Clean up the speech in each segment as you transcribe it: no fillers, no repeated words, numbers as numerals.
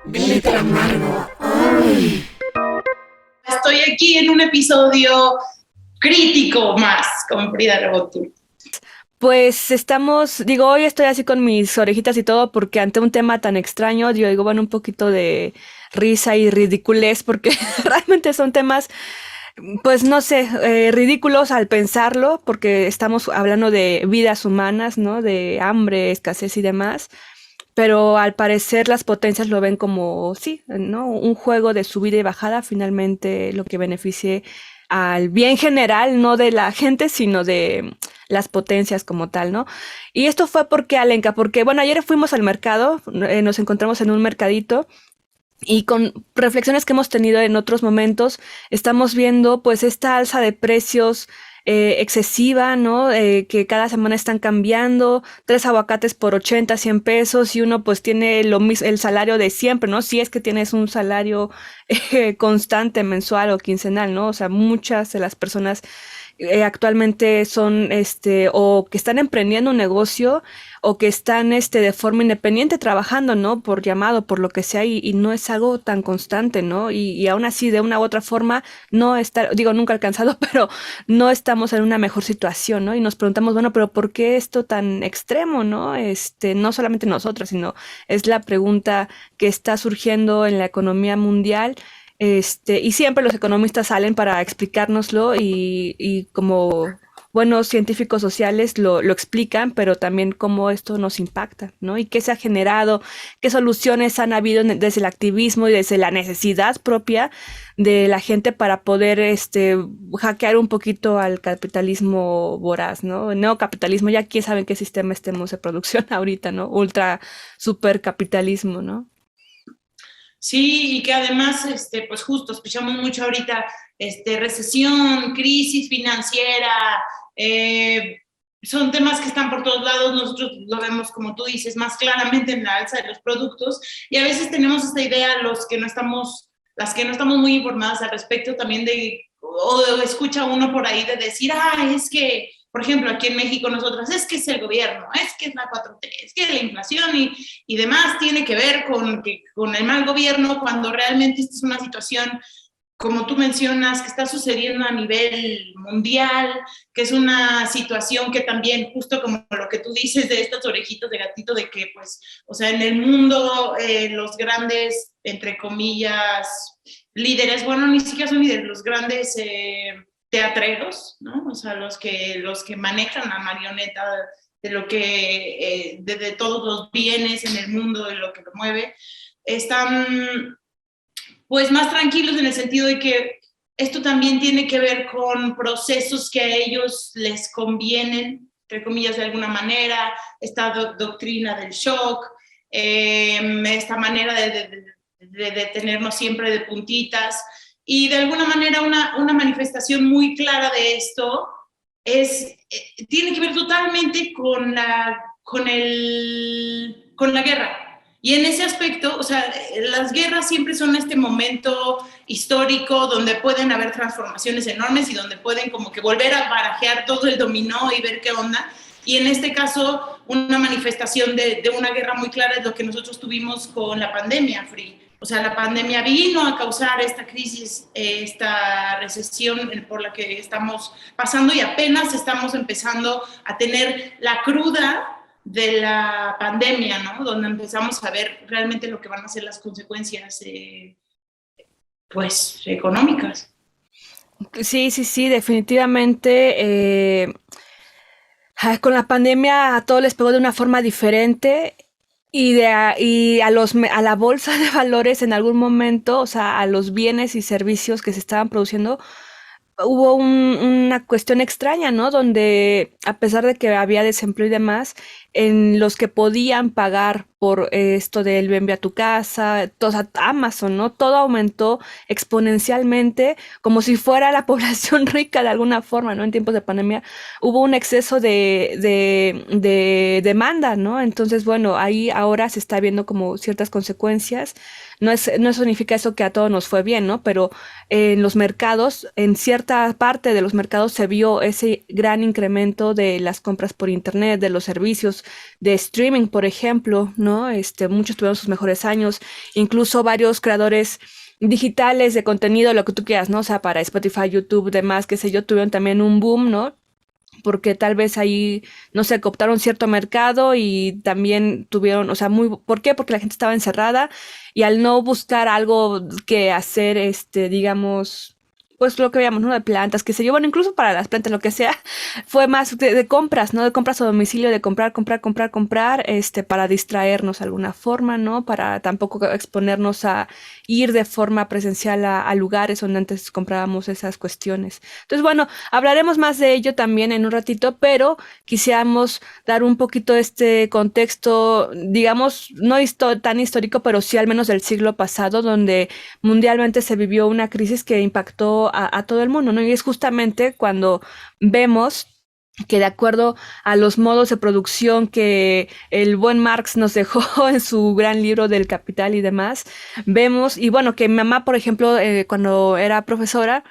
Glitter amargo. Ay. Estoy aquí en un episodio crítico más con Frida Rebotul. Pues estamos, digo, hoy estoy así con mis orejitas y todo porque ante un tema tan extraño, yo digo, bueno, un poquito de risa y ridiculez porque realmente son temas, pues no sé, ridículos al pensarlo porque estamos hablando de vidas humanas, ¿no? De hambre, escasez y demás. Pero al parecer las potencias lo ven como, sí, ¿no? Un juego de subida y bajada, finalmente lo que beneficie al bien general, no de la gente, sino de las potencias como tal, ¿no? Y esto fue porque, Alenka, porque, bueno, ayer fuimos al mercado, nos encontramos en un mercadito y con reflexiones que hemos tenido en otros momentos, estamos viendo pues esta alza de precios excesiva, ¿no? Que cada semana están cambiando, 3 aguacates por 80, 100 pesos y uno pues tiene el salario de siempre, ¿no? Si es que tienes un salario constante, mensual o quincenal, ¿no? O sea, muchas de las personas actualmente son, o que están emprendiendo un negocio o que están, de forma independiente trabajando, ¿no? Por llamado, por lo que sea, y no es algo tan constante, ¿no? Y aún así, de una u otra forma, no está, digo, nunca alcanzado, pero no estamos en una mejor situación, ¿no? Y nos preguntamos, bueno, pero ¿por qué esto tan extremo, ¿no? No solamente nosotros, sino es la pregunta que está surgiendo en la economía mundial. Y siempre los economistas salen para explicárnoslo y como buenos científicos sociales lo explican, pero también cómo esto nos impacta, ¿no? Y qué se ha generado, qué soluciones han habido desde el activismo y desde la necesidad propia de la gente para poder hackear un poquito al capitalismo voraz, ¿no? El neocapitalismo, ya quién sabe en qué sistema estemos de producción ahorita, ¿no? Ultra supercapitalismo, ¿no? Sí, y que además, pues justo, escuchamos mucho ahorita, recesión, crisis financiera, son temas que están por todos lados, nosotros lo vemos, como tú dices, más claramente en la alza de los productos, y a veces tenemos esta idea, las que no estamos muy informadas al respecto también o escucha uno por ahí de decir, es que, por ejemplo, aquí en México nosotras, es que es el gobierno, es que es la 4T, es que la inflación y demás tiene que ver con el mal gobierno, cuando realmente esta es una situación, como tú mencionas, que está sucediendo a nivel mundial, que es una situación que también, justo como lo que tú dices de estos orejitos de gatito, de que, pues, o sea, en el mundo los grandes, entre comillas, líderes, bueno, ni siquiera son líderes, los grandes teatreros, ¿no? O sea, los que manejan la marioneta de lo que, de todos los bienes en el mundo, de lo que lo mueve, están pues más tranquilos en el sentido de que esto también tiene que ver con procesos que a ellos les convienen, entre comillas, de alguna manera, esta doctrina del shock, esta manera de tenernos siempre de puntitas, y de alguna manera una manifestación muy clara de esto tiene que ver totalmente con la guerra. Y en ese aspecto, o sea, las guerras siempre son este momento histórico donde pueden haber transformaciones enormes y donde pueden como que volver a barajear todo el dominó y ver qué onda. Y en este caso, una manifestación de una guerra muy clara es lo que nosotros tuvimos con la pandemia, Free. O sea, la pandemia vino a causar esta crisis, esta recesión por la que estamos pasando y apenas estamos empezando a tener la cruda de la pandemia, ¿no? Donde empezamos a ver realmente lo que van a ser las consecuencias, pues, económicas. Sí, sí, sí, definitivamente. Con la pandemia a todos les pegó de una forma diferente y a la bolsa de valores en algún momento, o sea, a los bienes y servicios que se estaban produciendo, hubo una cuestión extraña, ¿no? Donde a pesar de que había desempleo y demás, en los que podían pagar por esto del envío a tu casa, o sea, Amazon, ¿no? Todo aumentó exponencialmente, como si fuera la población rica de alguna forma, ¿no? En tiempos de pandemia hubo un exceso de demanda, ¿no? Entonces, bueno, ahí ahora se está viendo como ciertas consecuencias. No significa eso que a todos nos fue bien, ¿no? Pero en los mercados, en cierta parte de los mercados se vio ese gran incremento de las compras por internet, de los servicios de streaming, por ejemplo, ¿no? Muchos tuvieron sus mejores años, incluso varios creadores digitales de contenido, lo que tú quieras, ¿no? O sea, para Spotify, YouTube, demás, qué sé yo, tuvieron también un boom, ¿no? Porque tal vez ahí, no sé, cooptaron cierto mercado y también tuvieron, o sea, ¿por qué? Porque la gente estaba encerrada y al no buscar algo que hacer, digamos, pues lo que veíamos, ¿no? De plantas, qué sé yo, bueno, incluso para las plantas, lo que sea, fue más de compras, ¿no? De compras a domicilio, de comprar, comprar, comprar, comprar, para distraernos de alguna forma, ¿no? Para tampoco exponernos a ir de forma presencial a lugares donde antes comprábamos esas cuestiones. Entonces, bueno, hablaremos más de ello también en un ratito, pero quisiéramos dar un poquito este contexto, digamos, no tan histórico, pero sí al menos del siglo pasado, donde mundialmente se vivió una crisis que impactó a todo el mundo, ¿no? Y es justamente cuando vemos que de acuerdo a los modos de producción que el buen Marx nos dejó en su gran libro del Capital y demás, vemos, y bueno, que mi mamá, por ejemplo, cuando era profesora,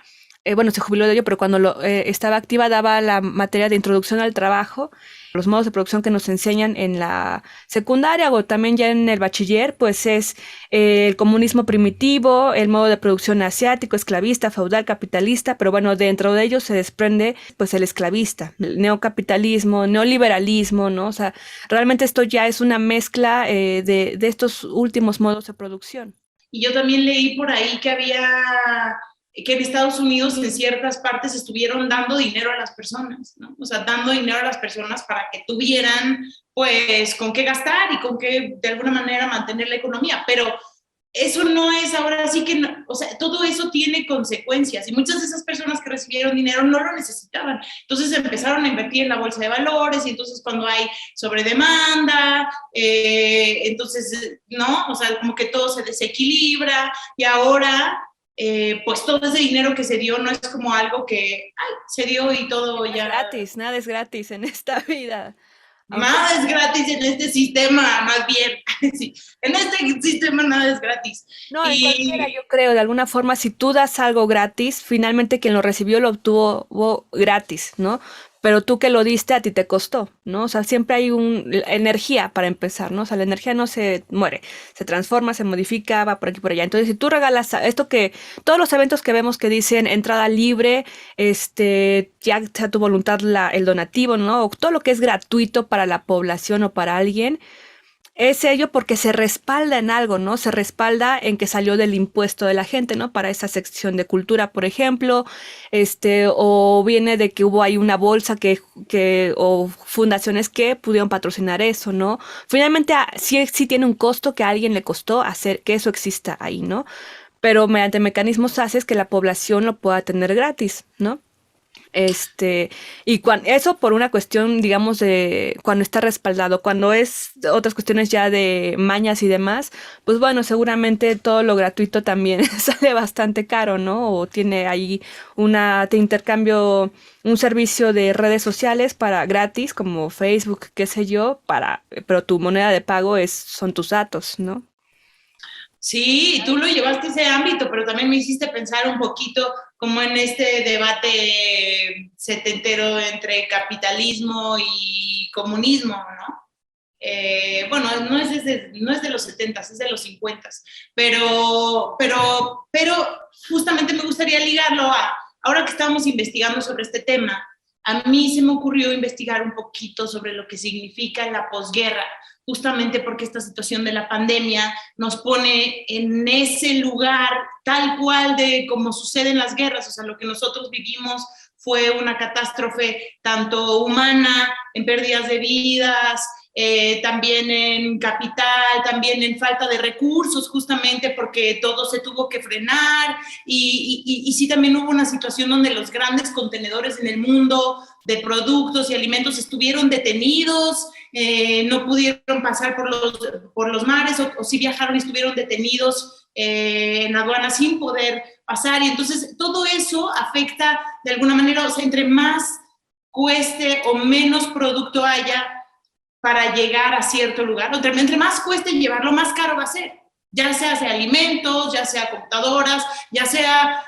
bueno, se jubiló de ello, pero cuando estaba activa daba la materia de introducción al trabajo, los modos de producción que nos enseñan en la secundaria o también ya en el bachiller, pues es el comunismo primitivo, el modo de producción asiático, esclavista, feudal, capitalista, pero bueno, dentro de ellos se desprende pues el esclavista, el neocapitalismo, neoliberalismo, ¿no? O sea, realmente esto ya es una mezcla de estos últimos modos de producción. Y yo también leí por ahí que en Estados Unidos en ciertas partes estuvieron dando dinero a las personas, ¿no? O sea, dando dinero a las personas para que tuvieran, pues, con qué gastar y con qué, de alguna manera, mantener la economía. Pero eso no es ahora sí que, no, o sea, todo eso tiene consecuencias y muchas de esas personas que recibieron dinero no lo necesitaban. Entonces empezaron a invertir en la bolsa de valores y entonces cuando hay sobredemanda, entonces, ¿no? O sea, como que todo se desequilibra y ahora pues todo ese dinero que se dio no es como algo que se dio y todo ya. Nada es gratis en esta vida. Nada es gratis en este sistema, más bien. Sí, en este sistema nada es gratis. No, en cualquiera, Y yo creo, de alguna forma, si tú das algo gratis, finalmente quien lo recibió lo obtuvo gratis, ¿no? Pero tú que lo diste, a ti te costó, ¿no? O sea, siempre hay energía para empezar, ¿no? O sea, la energía no se muere, se transforma, se modifica, va por aquí por allá. Entonces, si tú regalas esto todos los eventos que vemos que dicen entrada libre, ya sea tu voluntad el donativo, ¿no? O todo lo que es gratuito para la población o para alguien, es ello porque se respalda en algo, ¿no? Se respalda en que salió del impuesto de la gente, ¿no? Para esa sección de cultura, por ejemplo, o viene de que hubo ahí una bolsa o fundaciones que pudieron patrocinar eso, ¿no? Finalmente, sí tiene un costo que a alguien le costó hacer que eso exista ahí, ¿no? Pero mediante mecanismos haces que la población lo pueda tener gratis, ¿no? Y eso por una cuestión, digamos, de cuando está respaldado, cuando es otras cuestiones ya de mañas y demás, pues bueno, seguramente todo lo gratuito también sale bastante caro, ¿no? O tiene ahí te intercambio un servicio de redes sociales para gratis, como Facebook, qué sé yo, pero tu moneda de pago son tus datos, ¿no? sí, tú lo llevaste a ese ámbito, pero también me hiciste pensar un poquito como en este debate setentero entre capitalismo y comunismo, ¿no? Bueno, no es de los 70s, es de los 50s, pero justamente me gustaría ligarlo ahora que estamos investigando sobre este tema, a mí se me ocurrió investigar un poquito sobre lo que significa la posguerra, justamente porque esta situación de la pandemia nos pone en ese lugar tal cual de como sucede en las guerras, o sea, lo que nosotros vivimos fue una catástrofe tanto humana, en pérdidas de vidas, también en capital, también en falta de recursos, justamente porque todo se tuvo que frenar y sí también hubo una situación donde los grandes contenedores en el mundo de productos y alimentos estuvieron detenidos, no pudieron pasar por los mares o sí viajaron y estuvieron detenidos en aduana sin poder pasar y entonces todo eso afecta de alguna manera, o sea, entre más cueste o menos producto haya, para llegar a cierto lugar. Entre más cueste llevarlo, más caro va a ser. Ya sea alimentos, ya sea computadoras, ya sea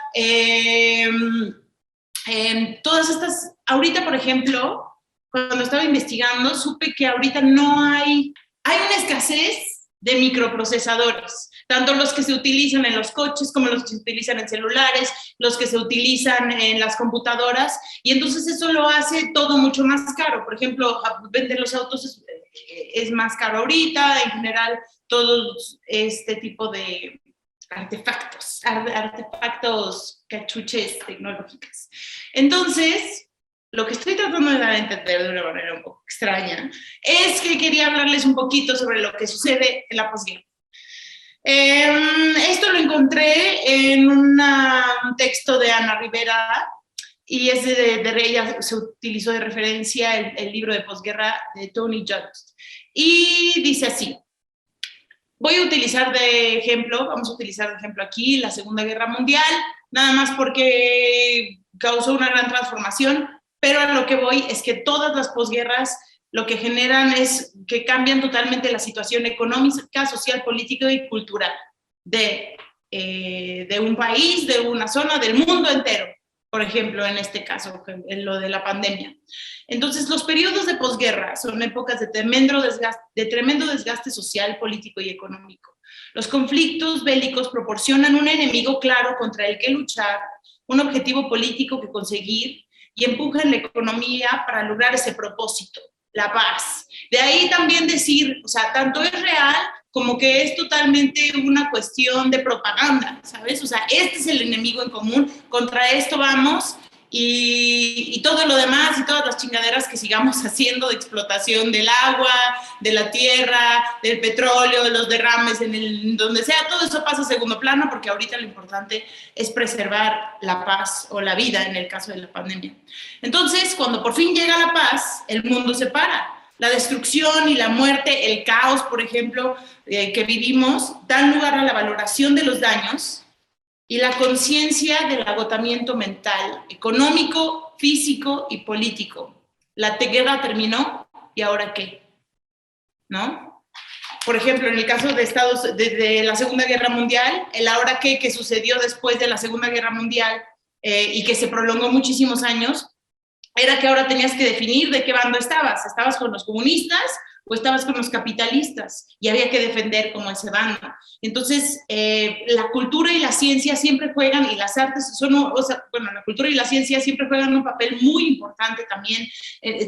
todas estas. Ahorita, por ejemplo, cuando estaba investigando, supe que ahorita no hay hay una escasez de microprocesadores, tanto los que se utilizan en los coches como los que se utilizan en celulares, los que se utilizan en las computadoras, y entonces eso lo hace todo mucho más caro. Por ejemplo, vender los autos es más caro ahorita, en general, todo este tipo de artefactos, cachuches tecnológicas. Entonces, lo que estoy tratando de dar a entender de una manera un poco extraña es que quería hablarles un poquito sobre lo que sucede en la posguerra. Esto lo encontré en un texto de Ana Rivera y es de ella se utilizó de referencia el libro de posguerra de Tony Judd. Y dice así, vamos a utilizar de ejemplo aquí la Segunda Guerra Mundial, nada más porque causó una gran transformación, pero a lo que voy es que todas las posguerras lo que generan es que cambian totalmente la situación económica, social, política y cultural de un país, de una zona, del mundo entero, por ejemplo, en este caso, en lo de la pandemia. Entonces, los periodos de posguerra son épocas de tremendo desgaste social, político y económico. Los conflictos bélicos proporcionan un enemigo claro contra el que luchar, un objetivo político que conseguir y empujan la economía para lograr ese propósito, la paz. De ahí también decir, o sea, tanto es real como que es totalmente una cuestión de propaganda, ¿sabes? O sea, este es el enemigo en común, contra esto vamos y todo lo demás y todas las chingaderas que sigamos haciendo de explotación del agua, de la tierra, del petróleo, de los derrames, donde sea, todo eso pasa a segundo plano porque ahorita lo importante es preservar la paz o la vida en el caso de la pandemia. Entonces, cuando por fin llega la paz, el mundo se para. La destrucción y la muerte, el caos, por ejemplo, que vivimos, dan lugar a la valoración de los daños y la conciencia del agotamiento mental, económico, físico y político. La guerra terminó, ¿y ahora qué? ¿No? Por ejemplo, en el caso de la Segunda Guerra Mundial, el ahora qué que sucedió después de la Segunda Guerra Mundial y que se prolongó muchísimos años, era que ahora tenías que definir de qué bando estabas. ¿Estabas con los comunistas o estabas con los capitalistas? Y había que defender como ese bando. Entonces, la cultura y la ciencia siempre juegan, y las artes la cultura y la ciencia siempre juegan un papel muy importante también.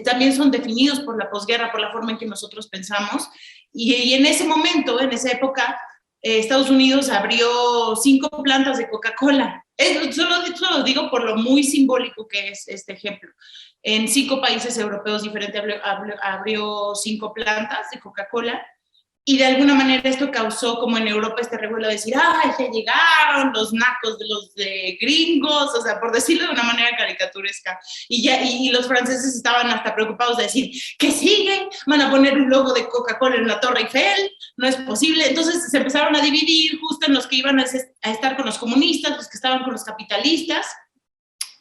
También son definidos por la posguerra, por la forma en que nosotros pensamos. Y en ese momento, en esa época, Estados Unidos abrió 5 plantas de Coca-Cola. Solo digo por lo muy simbólico que es este ejemplo. En 5 países europeos diferentes abrió 5 plantas de Coca-Cola y de alguna manera esto causó como en Europa este revuelo de decir, ¡ay, ya llegaron los nacos de los de gringos! O sea, por decirlo de una manera caricaturesca. Y los franceses estaban hasta preocupados de decir, ¿qué sigue? ¿Van a poner un logo de Coca-Cola en la Torre Eiffel? No es posible. Entonces se empezaron a dividir justo en los que iban a estar con los comunistas, los que estaban con los capitalistas,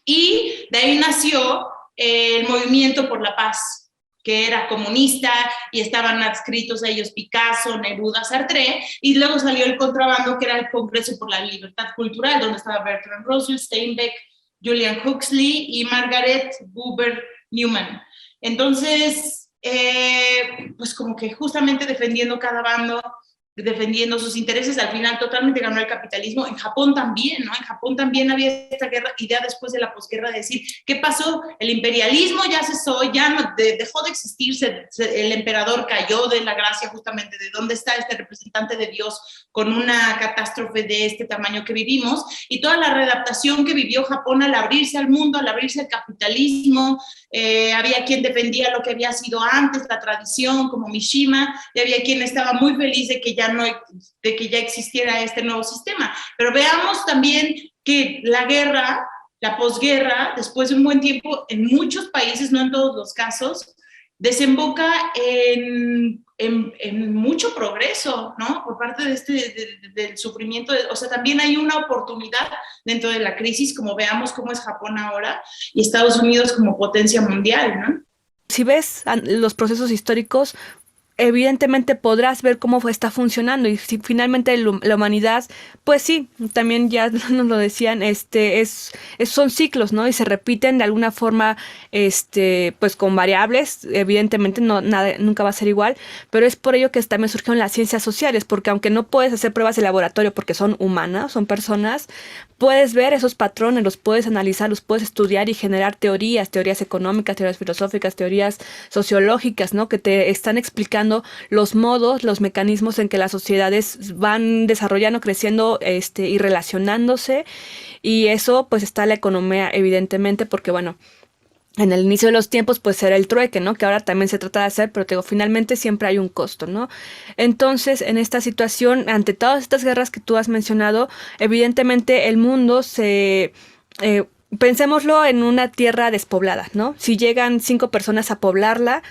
y de ahí nació el Movimiento por la Paz, que era comunista y estaban adscritos a ellos Picasso, Neruda, Sartre, y luego salió el contrabando, que era el Congreso por la Libertad Cultural, donde estaba Bertrand Russell, Steinbeck, Julian Huxley y Margaret Buber Newman. Entonces, pues como que justamente defendiendo cada bando, defendiendo sus intereses, al final totalmente ganó el capitalismo. En Japón también, ¿no? En Japón también había esta idea después de la posguerra de decir, ¿qué pasó? El imperialismo ya cesó, ya no, dejó de existir, el emperador cayó de la gracia justamente de dónde está este representante de Dios con una catástrofe de este tamaño que vivimos, y toda la readaptación que vivió Japón al abrirse al mundo, al abrirse al capitalismo. Había quien defendía lo que había sido antes, la tradición, como Mishima, y había quien estaba muy feliz de que ya existiera este nuevo sistema. Pero veamos también que la posguerra, después de un buen tiempo, en muchos países, no en todos los casos, desemboca en mucho progreso, ¿no? Por parte del sufrimiento. O sea, también hay una oportunidad dentro de la crisis, como veamos cómo es Japón ahora y Estados Unidos como potencia mundial, ¿no? Si ves los procesos históricos, evidentemente podrás ver cómo está funcionando y si finalmente la humanidad, pues sí, también ya nos lo decían, son ciclos, ¿no? Y se repiten de alguna forma, pues con variables, evidentemente no, nada, nunca va a ser igual, pero es por ello que también surgieron las ciencias sociales, porque aunque no puedes hacer pruebas de laboratorio porque son humanas, son personas, puedes ver esos patrones, los puedes analizar, los puedes estudiar y generar teorías económicas, teorías filosóficas, teorías sociológicas, ¿no? Que te están explicando los modos, los mecanismos en que las sociedades van desarrollando, creciendo, y relacionándose. Y eso, pues, está la economía, evidentemente, porque, bueno, en el inicio de los tiempos, pues era el trueque, ¿no? Que ahora también se trata de hacer, pero te digo, finalmente siempre hay un costo, ¿no? Entonces, en esta situación, ante todas estas guerras que tú has mencionado, evidentemente el mundo pensémoslo en una tierra despoblada, ¿no? Si llegan 5 personas a poblarla,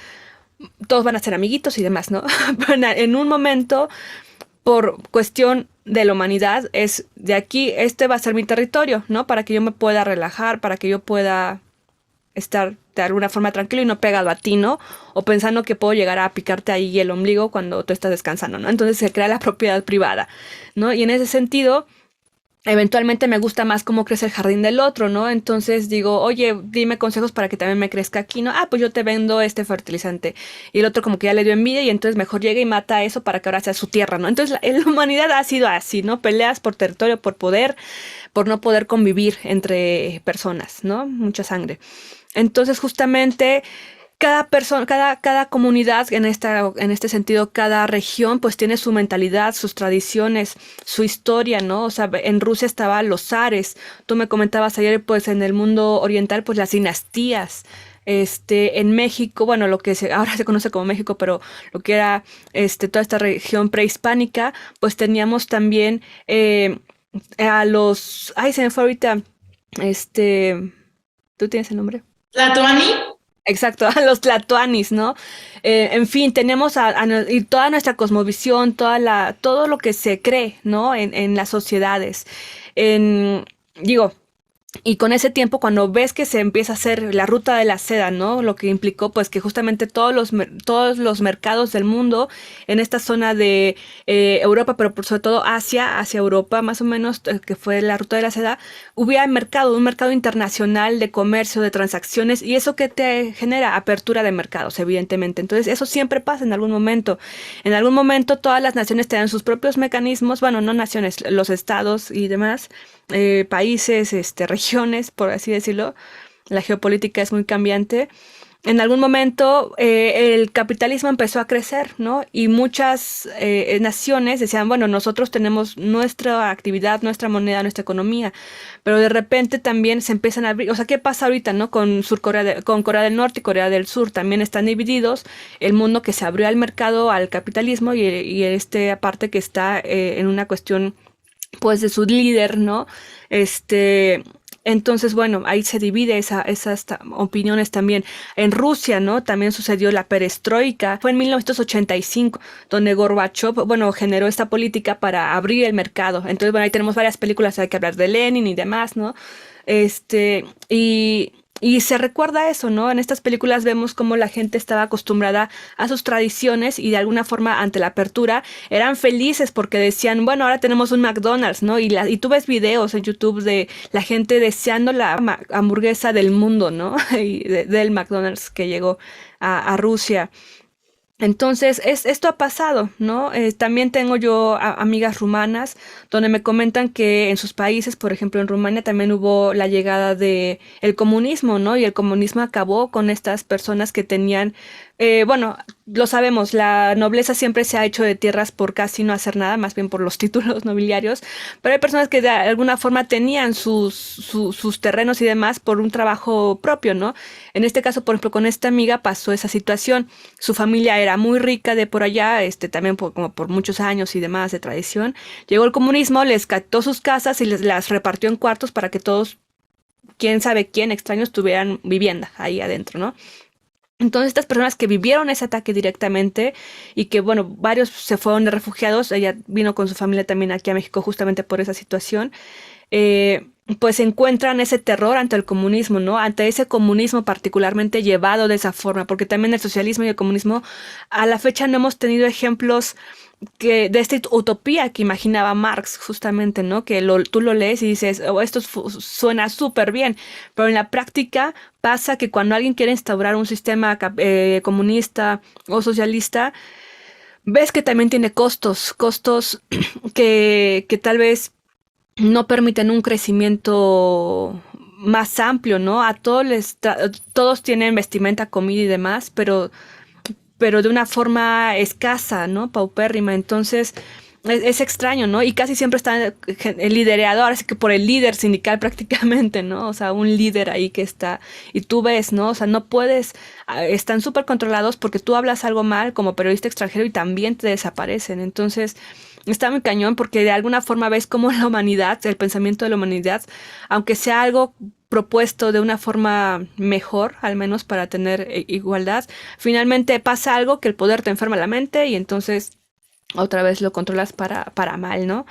todos van a ser amiguitos y demás, ¿no? Pero en un momento, por cuestión de la humanidad, es de aquí, este va a ser mi territorio, ¿no? Para que yo me pueda relajar, para que yo pueda estar de alguna forma tranquilo y no pegado a ti, ¿no? O pensando que puedo llegar a picarte ahí el ombligo cuando tú estás descansando, ¿no? Entonces se crea la propiedad privada, ¿no? Y en ese sentido, eventualmente me gusta más cómo crece el jardín del otro, ¿no? Entonces digo, oye, dime consejos para que también me crezca aquí, ¿no? Ah, pues yo te vendo este fertilizante. Y el otro como que ya le dio envidia y entonces mejor llega y mata eso para que ahora sea su tierra, ¿no? Entonces la humanidad ha sido así, ¿no? Peleas por territorio, por poder, por no poder convivir entre personas, ¿no? Mucha sangre. Entonces, justamente, cada persona, cada comunidad, en este sentido, cada región, pues tiene su mentalidad, sus tradiciones, su historia, ¿no? O sea, en Rusia estaban los zares. Tú me comentabas ayer, pues en el mundo oriental, pues las dinastías. En México, bueno, ahora se conoce como México, pero lo que era, toda esta región prehispánica, pues teníamos también ay, se me fue ahorita, ¿tú tienes el nombre? ¿Tlatoani? Exacto, a los tlatoanis, ¿no? En fin, tenemos y toda nuestra cosmovisión, todo lo que se cree, ¿no? En las sociedades. Digo, y con ese tiempo, cuando ves que se empieza a hacer la ruta de la seda, ¿no? Lo que implicó, pues, que justamente todos los mercados del mundo, en esta zona de Europa, pero sobre todo hacia Europa, más o menos, que fue la ruta de la seda, hubiera un mercado internacional de comercio, de transacciones, y eso que te genera apertura de mercados, evidentemente. Entonces, eso siempre pasa en algún momento. En algún momento, todas las naciones tienen sus propios mecanismos, bueno, no naciones, los estados y demás, países, regiones, por así decirlo. La geopolítica es muy cambiante. En algún momento el capitalismo empezó a crecer, ¿no? Y muchas naciones decían, bueno, nosotros tenemos nuestra actividad, nuestra moneda, nuestra economía, pero de repente también se empiezan a abrir. O sea, ¿qué pasa ahorita, no? Con con Corea del Norte y Corea del Sur también están divididos. El mundo que se abrió al mercado, al capitalismo y aparte que está en una cuestión pues de su líder, ¿no? Entonces, bueno, ahí se divide esas opiniones también. En Rusia, ¿no? También sucedió la perestroika. Fue en 1985, donde Gorbachev, bueno, generó esta política para abrir el mercado. Entonces, bueno, ahí tenemos varias películas, hay que hablar de Lenin y demás, ¿no? Y se recuerda eso, ¿no? En estas películas vemos cómo la gente estaba acostumbrada a sus tradiciones y de alguna forma ante la apertura eran felices porque decían, bueno, ahora tenemos un McDonald's, ¿no? Y tú ves videos en YouTube de la gente deseando la hamburguesa del mundo, ¿no? Y del McDonald's que llegó a Rusia. Entonces, esto ha pasado, ¿no? También tengo yo amigas rumanas donde me comentan que en sus países, por ejemplo en Rumania, también hubo la llegada de el comunismo, ¿no? Y el comunismo acabó con estas personas que tenían, bueno, lo sabemos, la nobleza siempre se ha hecho de tierras por casi no hacer nada, más bien por los títulos nobiliarios, pero hay personas que de alguna forma tenían sus terrenos y demás por un trabajo propio, ¿no? En este caso, por ejemplo, con esta amiga pasó esa situación. Su familia era muy rica de por allá, también como por muchos años y demás de tradición. Llegó el comunismo, les captó sus casas y las repartió en cuartos para que todos, quién sabe quién, extraños, tuvieran vivienda ahí adentro, ¿no? Entonces estas personas que vivieron ese ataque directamente y que, bueno, varios se fueron de refugiados, ella vino con su familia también aquí a México justamente por esa situación, pues encuentran ese terror ante el comunismo, ¿no? Ante ese comunismo particularmente llevado de esa forma, porque también el socialismo y el comunismo a la fecha no hemos tenido ejemplos de esta utopía que imaginaba Marx, justamente, ¿no? Que tú lo lees y dices, oh, esto suena súper bien, pero en la práctica pasa que cuando alguien quiere instaurar un sistema comunista o socialista, ves que también tiene costos que tal vez no permiten un crecimiento más amplio, ¿no? A todos todos tienen vestimenta, comida y demás, pero de una forma escasa, ¿no? Paupérrima. Entonces, es extraño, ¿no? Y casi siempre está el liderado, ahora sí que por el líder sindical prácticamente, ¿no? O sea, un líder ahí que está, y tú ves, ¿no? O sea, no puedes, están súper controlados porque tú hablas algo mal como periodista extranjero y también te desaparecen. Entonces, está muy cañón porque de alguna forma ves cómo la humanidad, el pensamiento de la humanidad, aunque sea algo propuesto de una forma mejor, al menos para tener igualdad, finalmente pasa algo que el poder te enferma la mente y entonces otra vez lo controlas para mal, ¿no?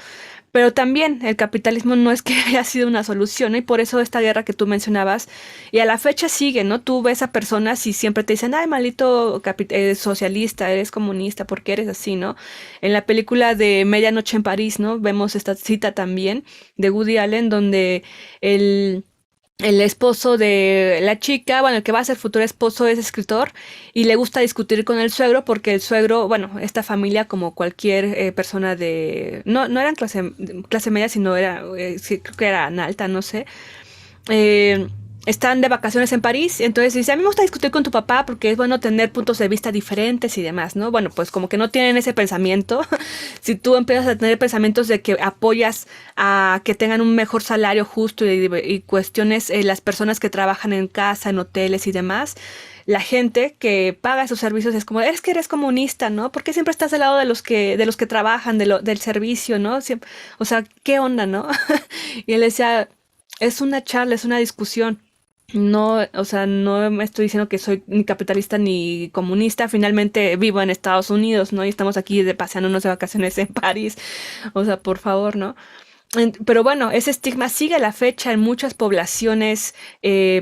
Pero también el capitalismo no es que haya sido una solución, ¿no? Y por eso esta guerra que tú mencionabas, y a la fecha sigue, ¿no? Tú ves a personas y siempre te dicen, ay, maldito socialista, eres comunista, ¿por qué eres así, no? En la película de Medianoche en París, ¿no? Vemos esta cita también de Woody Allen, donde el el esposo de la chica, bueno, el que va a ser futuro esposo es escritor y le gusta discutir con el suegro porque el suegro, bueno, esta familia como cualquier persona de, no eran clase media, sino era, sí, creo que eran alta, no sé, eh, están de vacaciones en París, entonces dice, a mí me gusta discutir con tu papá porque es bueno tener puntos de vista diferentes y demás, ¿no? Bueno, pues como que no tienen ese pensamiento. Si tú empiezas a tener pensamientos de que apoyas a que tengan un mejor salario justo y cuestiones las personas que trabajan en casa, en hoteles y demás, la gente que paga esos servicios es como, es que eres comunista, ¿no? ¿Por qué siempre estás al lado de los que trabajan, del servicio, ¿no? O sea, ¿qué onda, no? Y él decía, es una charla, es una discusión. No, o sea, no me estoy diciendo que soy ni capitalista ni comunista. Finalmente vivo en Estados Unidos, ¿no? Y estamos aquí paseándonos de vacaciones en París. O sea, por favor, ¿no? Pero bueno, ese estigma sigue a la fecha en muchas poblaciones,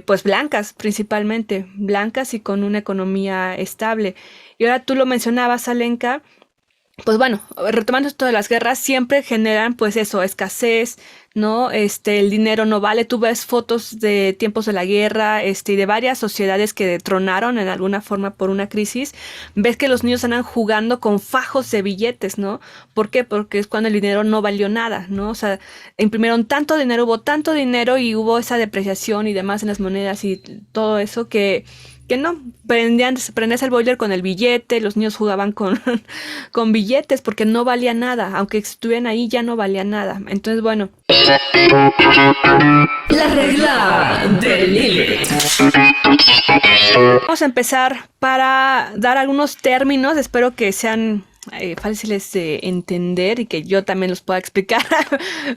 pues blancas, principalmente, blancas y con una economía estable. Y ahora tú lo mencionabas, Alenka, pues bueno, retomando esto de las guerras, siempre generan pues eso, escasez, ¿no? El dinero no vale. Tú ves fotos de tiempos de la guerra, y de varias sociedades que tronaron en alguna forma por una crisis. Ves que los niños andan jugando con fajos de billetes, ¿no? ¿Por qué? Porque es cuando el dinero no valió nada, ¿no? O sea, imprimieron tanto dinero, hubo tanto dinero y hubo esa depreciación y demás en las monedas y todo eso que no, prendías el boiler con el billete, los niños jugaban con, con billetes porque no valía nada, aunque estuvieran ahí ya no valía nada. Entonces, bueno. La regla de Lilith. Vamos a empezar para dar algunos términos, espero que sean fáciles de entender y que yo también los pueda explicar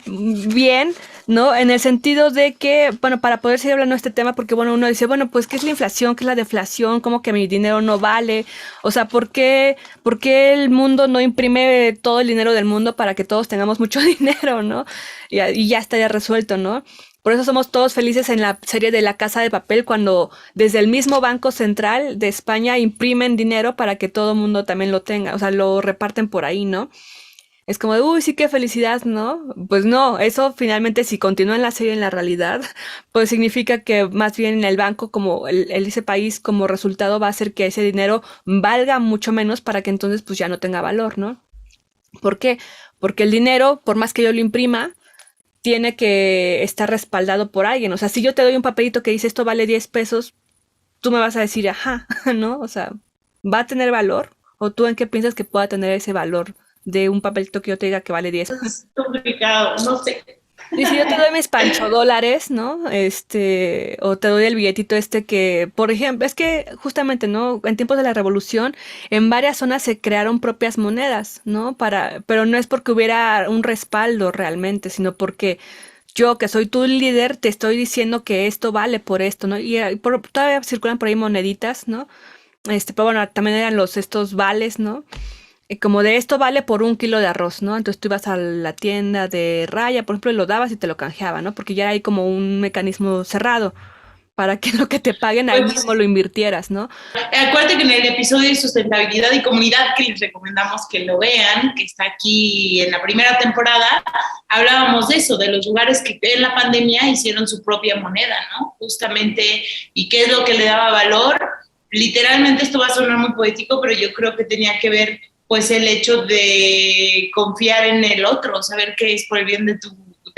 bien, ¿no? En el sentido de que, bueno, para poder seguir hablando de este tema, porque, bueno, uno dice, bueno, pues, ¿qué es la inflación? ¿Qué es la deflación? ¿Cómo que mi dinero no vale? O sea, ¿por qué el mundo no imprime todo el dinero del mundo para que todos tengamos mucho dinero, ¿no? Y ya estaría resuelto, ¿no? Por eso somos todos felices en la serie de La Casa de Papel cuando desde el mismo Banco Central de España imprimen dinero para que todo el mundo también lo tenga, o sea, lo reparten por ahí, ¿no? Es como de, uy, sí, qué felicidad, ¿no? Pues no, eso finalmente si continúa en la serie en la realidad, pues significa que más bien el banco como ese país como resultado va a hacer que ese dinero valga mucho menos para que entonces pues ya no tenga valor, ¿no? ¿Por qué? Porque el dinero, por más que yo lo imprima, tiene que estar respaldado por alguien. O sea, si yo te doy un papelito que dice esto vale 10 pesos, tú me vas a decir, ajá, ¿no? O sea, ¿va a tener valor? ¿O tú en qué piensas que pueda tener ese valor de un papelito que yo te diga que vale 10 pesos? Es complicado, no sé. Y si yo te doy mis pancho dólares, ¿no? O te doy el billetito que, por ejemplo, es que justamente, ¿no? En tiempos de la revolución, en varias zonas se crearon propias monedas, ¿no? Pero no es porque hubiera un respaldo realmente, sino porque yo, que soy tu líder, te estoy diciendo que esto vale por esto, ¿no? Y todavía circulan por ahí moneditas, ¿no? Pero bueno, también eran estos vales, ¿no? como de esto vale por 1 kilo de arroz, ¿no? Entonces tú ibas a la tienda de raya, por ejemplo, y lo dabas y te lo canjeaba, ¿no? Porque ya hay como un mecanismo cerrado para que lo que te paguen ahí Pues mismo lo invirtieras, ¿no? acuérdate que en el episodio de sustentabilidad y comunidad, que les recomendamos que lo vean, que está aquí en la primera temporada, hablábamos de eso, de los lugares que en la pandemia hicieron su propia moneda, ¿no? Justamente, y qué es lo que le daba valor. Literalmente esto va a sonar muy poético, pero yo creo que tenía que ver pues el hecho de confiar en el otro, saber que es por el bien de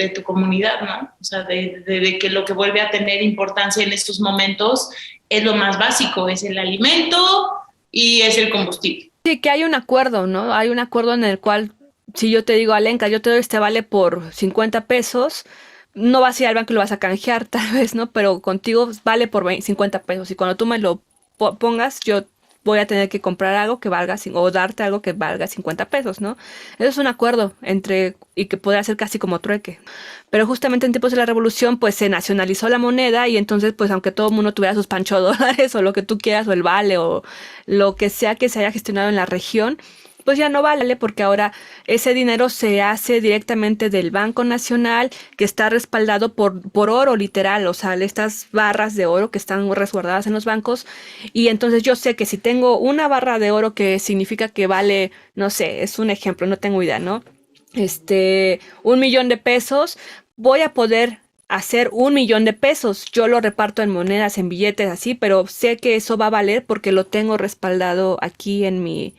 tu comunidad, ¿no? O sea, de que lo que vuelve a tener importancia en estos momentos es lo más básico, es el alimento y es el combustible. Sí, que hay un acuerdo, ¿no? Hay un acuerdo en el cual, si yo te digo, Alenka, yo te doy este vale por 50 pesos, no vas a ir al banco y lo vas a canjear, tal vez, ¿no? Pero contigo vale por 50 pesos. Y cuando tú me lo pongas, yo voy a tener que comprar algo que valga, o darte algo que valga 50 pesos, ¿no? Eso es un acuerdo entre, y que podría ser casi como trueque. Pero justamente en tiempos de la revolución, pues se nacionalizó la moneda y entonces, pues aunque todo el mundo tuviera sus pancho dólares o lo que tú quieras, o el vale, o lo que sea que se haya gestionado en la región, pues ya no vale porque ahora ese dinero se hace directamente del Banco Nacional, que está respaldado por oro literal, o sea, estas barras de oro que están resguardadas en los bancos. Y entonces yo sé que si tengo una barra de oro que significa que vale, no sé, es un ejemplo, no tengo idea, ¿no? 1 millón de pesos, voy a poder hacer 1 millón de pesos. Yo lo reparto en monedas, en billetes, así, pero sé que eso va a valer porque lo tengo respaldado aquí en mi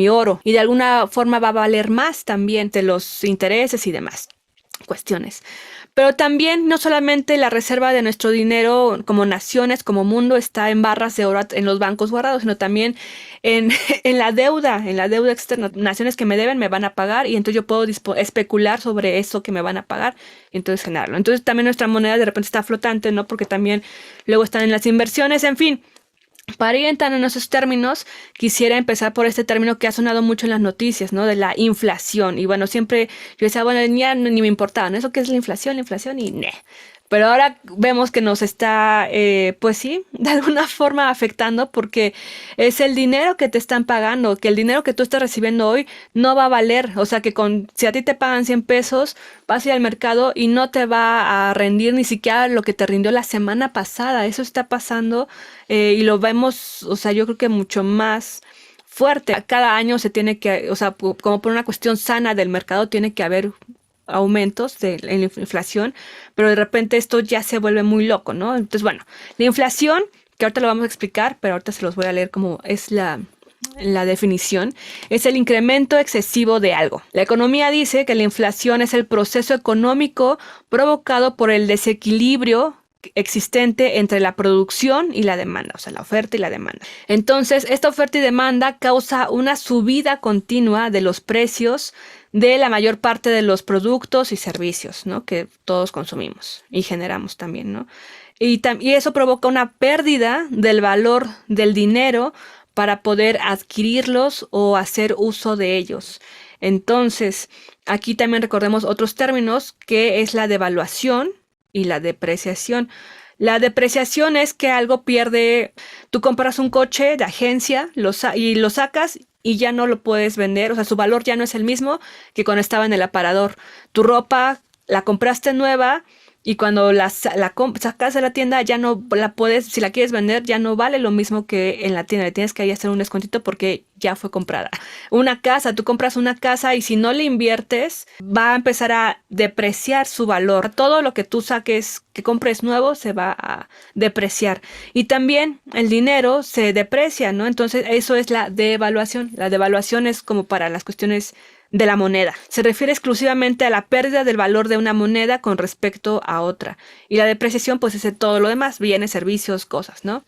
oro. Y de alguna forma va a valer más también de los intereses y demás cuestiones. Pero también no solamente la reserva de nuestro dinero como naciones, como mundo, está en barras de oro en los bancos guardados, sino también en, en la deuda externa. Naciones que me deben me van a pagar y entonces yo puedo especular sobre eso que me van a pagar y entonces generarlo. Entonces también nuestra moneda de repente está flotante, ¿no? Porque también luego están en las inversiones, en fin. Para ir entrando en esos términos, quisiera empezar por este término que ha sonado mucho en las noticias, ¿no? De la inflación. Y bueno, siempre yo decía, bueno, ya ni me importaba, ¿no? ¿Eso qué es la inflación? Y ne. Pero ahora vemos que nos está, pues sí, de alguna forma afectando porque es el dinero que te están pagando, que el dinero que tú estás recibiendo hoy no va a valer. O sea, que si a ti te pagan 100 pesos, vas a ir al mercado y no te va a rendir ni siquiera lo que te rindió la semana pasada. Eso está pasando y lo vemos, o sea, yo creo que mucho más fuerte. Cada año se tiene que, o sea, como por una cuestión sana del mercado, tiene que haber aumentos en la inflación, pero de repente esto ya se vuelve muy loco, ¿no? Entonces, bueno, la inflación, que ahorita lo vamos a explicar, pero ahorita se los voy a leer como es la definición, es el incremento excesivo de algo. La economía dice que la inflación es el proceso económico provocado por el desequilibrio existente entre la producción y la demanda, o sea, la oferta y la demanda. Entonces, esta oferta y demanda causa una subida continua de los precios de la mayor parte de los productos y servicios, ¿no? Que todos consumimos y generamos también, ¿no? Y eso provoca una pérdida del valor del dinero para poder adquirirlos o hacer uso de ellos. Entonces, aquí también recordemos otros términos, que es la devaluación y la depreciación. La depreciación es que algo pierde, tú compras un coche de agencia y lo sacas y ya no lo puedes vender, o sea, su valor ya no es el mismo que cuando estaba en el aparador. Tu ropa la compraste nueva y cuando sacas de la tienda ya no la puedes, si la quieres vender ya no vale lo mismo que en la tienda, le tienes que ahí hacer un descuentito porque ya fue comprada. Una casa, tú compras una casa y si no le inviertes va a empezar a depreciar su valor. Todo lo que tú saques, que compres nuevo, se va a depreciar. Y también el dinero se deprecia, ¿no? Entonces eso es la devaluación. La devaluación es como para las cuestiones de la moneda. Se refiere exclusivamente a la pérdida del valor de una moneda con respecto a otra. Y la depreciación, pues, es de todo lo demás, bienes, servicios, cosas, ¿no?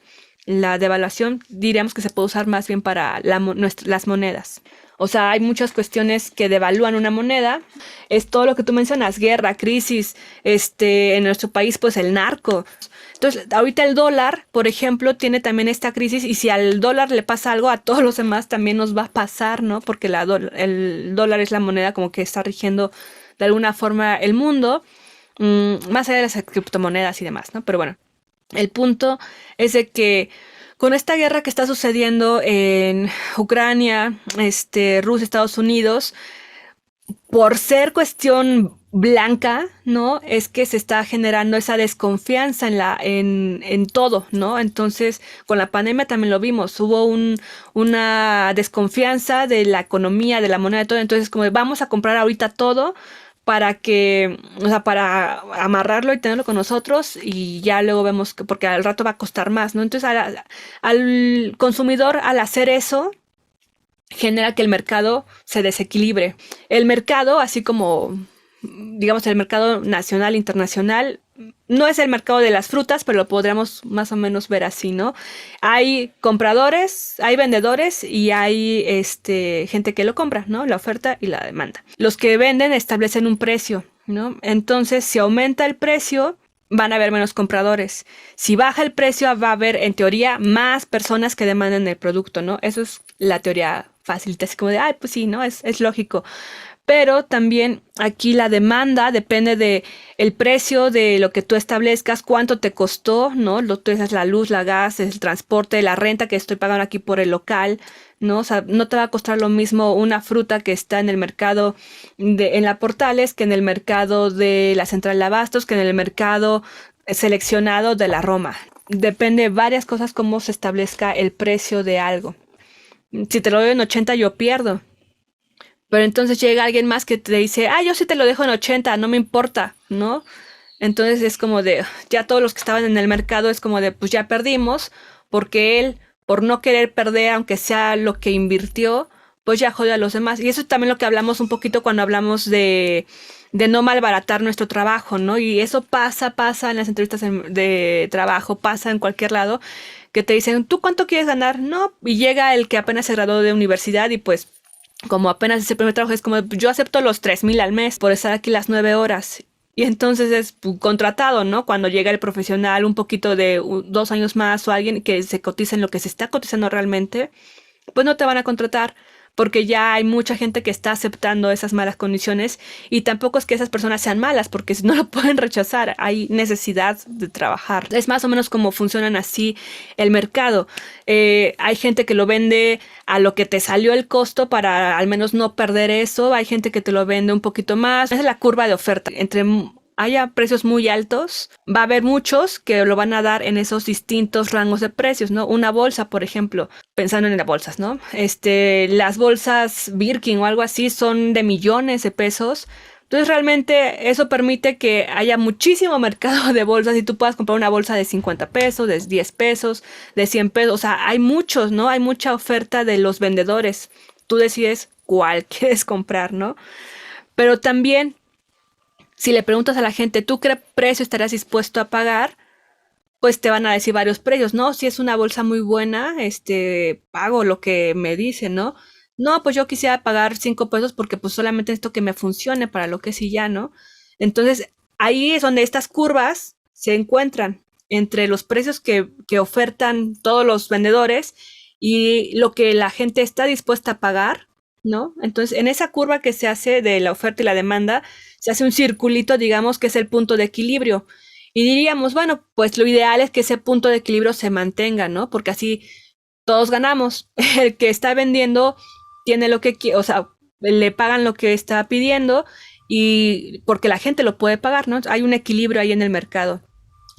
La devaluación diríamos que se puede usar más bien para las monedas. O sea, hay muchas cuestiones que devalúan una moneda. Es todo lo que tú mencionas, guerra, crisis, en nuestro país, pues el narco. Entonces, ahorita el dólar, por ejemplo, tiene también esta crisis y si al dólar le pasa algo, a todos los demás también nos va a pasar, ¿no? Porque el dólar es la moneda como que está rigiendo de alguna forma el mundo, más allá de las criptomonedas y demás, ¿no? Pero bueno, el punto es de que Con esta guerra que está sucediendo en Ucrania, Rusia, Estados Unidos, por ser cuestión blanca, ¿no? Es que se está generando esa desconfianza en todo, ¿no? Entonces, con la pandemia también lo vimos, hubo una desconfianza de la economía, de la moneda, de todo. Entonces, como vamos a comprar ahorita todo para que, o sea, para amarrarlo y tenerlo con nosotros y ya luego vemos que, porque al rato va a costar más, ¿no? Entonces, al consumidor, al hacer eso, genera que el mercado se desequilibre. El mercado, así como, digamos, el mercado nacional, internacional, no es el mercado de las frutas, pero lo podríamos más o menos ver así, ¿no? Hay compradores, hay vendedores y hay gente que lo compra, ¿no? La oferta y la demanda. Los que venden establecen un precio, ¿no? Entonces, si aumenta el precio, van a haber menos compradores. Si baja el precio, va a haber, en teoría, más personas que demanden el producto, ¿no? Eso es la teoría fácil, así como de, ay, pues sí, ¿no? Es lógico. Pero también aquí la demanda depende de el precio de lo que tú establezcas, cuánto te costó, ¿no? Tú dices la luz, la gas, el transporte, la renta que estoy pagando aquí por el local, ¿no? O sea, no te va a costar lo mismo una fruta que está en el mercado en la Portales que en el mercado de la Central de Abastos, que en el mercado seleccionado de la Roma. Depende de varias cosas cómo se establezca el precio de algo. Si te lo doy en 80 yo pierdo. Pero entonces llega alguien más que te dice, yo sí te lo dejo en 80, no me importa, ¿no? Entonces es como de, ya todos los que estaban en el mercado es como de, pues ya perdimos, porque él, por no querer perder, aunque sea lo que invirtió, pues ya jode a los demás. Y eso es también lo que hablamos un poquito cuando hablamos de no malbaratar nuestro trabajo, ¿no? Y eso pasa en las entrevistas de trabajo, pasa en cualquier lado, que te dicen, ¿tú cuánto quieres ganar? No, y llega el que apenas se graduó de universidad y pues como apenas ese primer trabajo es como, yo acepto los 3,000 al mes por estar aquí las 9 horas. Y entonces es contratado, ¿no? Cuando llega el profesional un poquito de 2 años más o alguien que se cotiza en lo que se está cotizando realmente, pues no te van a contratar porque ya hay mucha gente que está aceptando esas malas condiciones y tampoco es que esas personas sean malas porque no lo pueden rechazar, hay necesidad de trabajar. Es más o menos como funcionan así el mercado. Hay gente que lo vende a lo que te salió el costo para al menos no perder eso, hay gente que te lo vende un poquito más. Esa es la curva de oferta. Entre haya precios muy altos, va a haber muchos que lo van a dar en esos distintos rangos de precios, ¿no? Una bolsa, por ejemplo, pensando en las bolsas, ¿no? Las bolsas Birkin o algo así son de millones de pesos. Entonces realmente eso permite que haya muchísimo mercado de bolsas y tú puedas comprar una bolsa de 50 pesos, de 10 pesos, de 100 pesos. O sea, hay muchos, ¿no? Hay mucha oferta de los vendedores. Tú decides cuál quieres comprar, ¿no? Pero también si le preguntas a la gente, ¿tú qué precio estarías dispuesto a pagar? Pues te van a decir varios precios, ¿no? Si es una bolsa muy buena, pago lo que me dicen, ¿no? No, pues yo quisiera pagar 5 pesos porque pues solamente esto que me funcione para lo que sí ya, ¿no? Entonces, ahí es donde estas curvas se encuentran entre los precios que ofertan todos los vendedores y lo que la gente está dispuesta a pagar, ¿no? Entonces, en esa curva que se hace de la oferta y la demanda, se hace un circulito, digamos, que es el punto de equilibrio. Y diríamos, bueno, pues lo ideal es que ese punto de equilibrio se mantenga, ¿no? Porque así todos ganamos. El que está vendiendo tiene lo que quiere, o sea, le pagan lo que está pidiendo y porque la gente lo puede pagar, ¿no? Hay un equilibrio ahí en el mercado.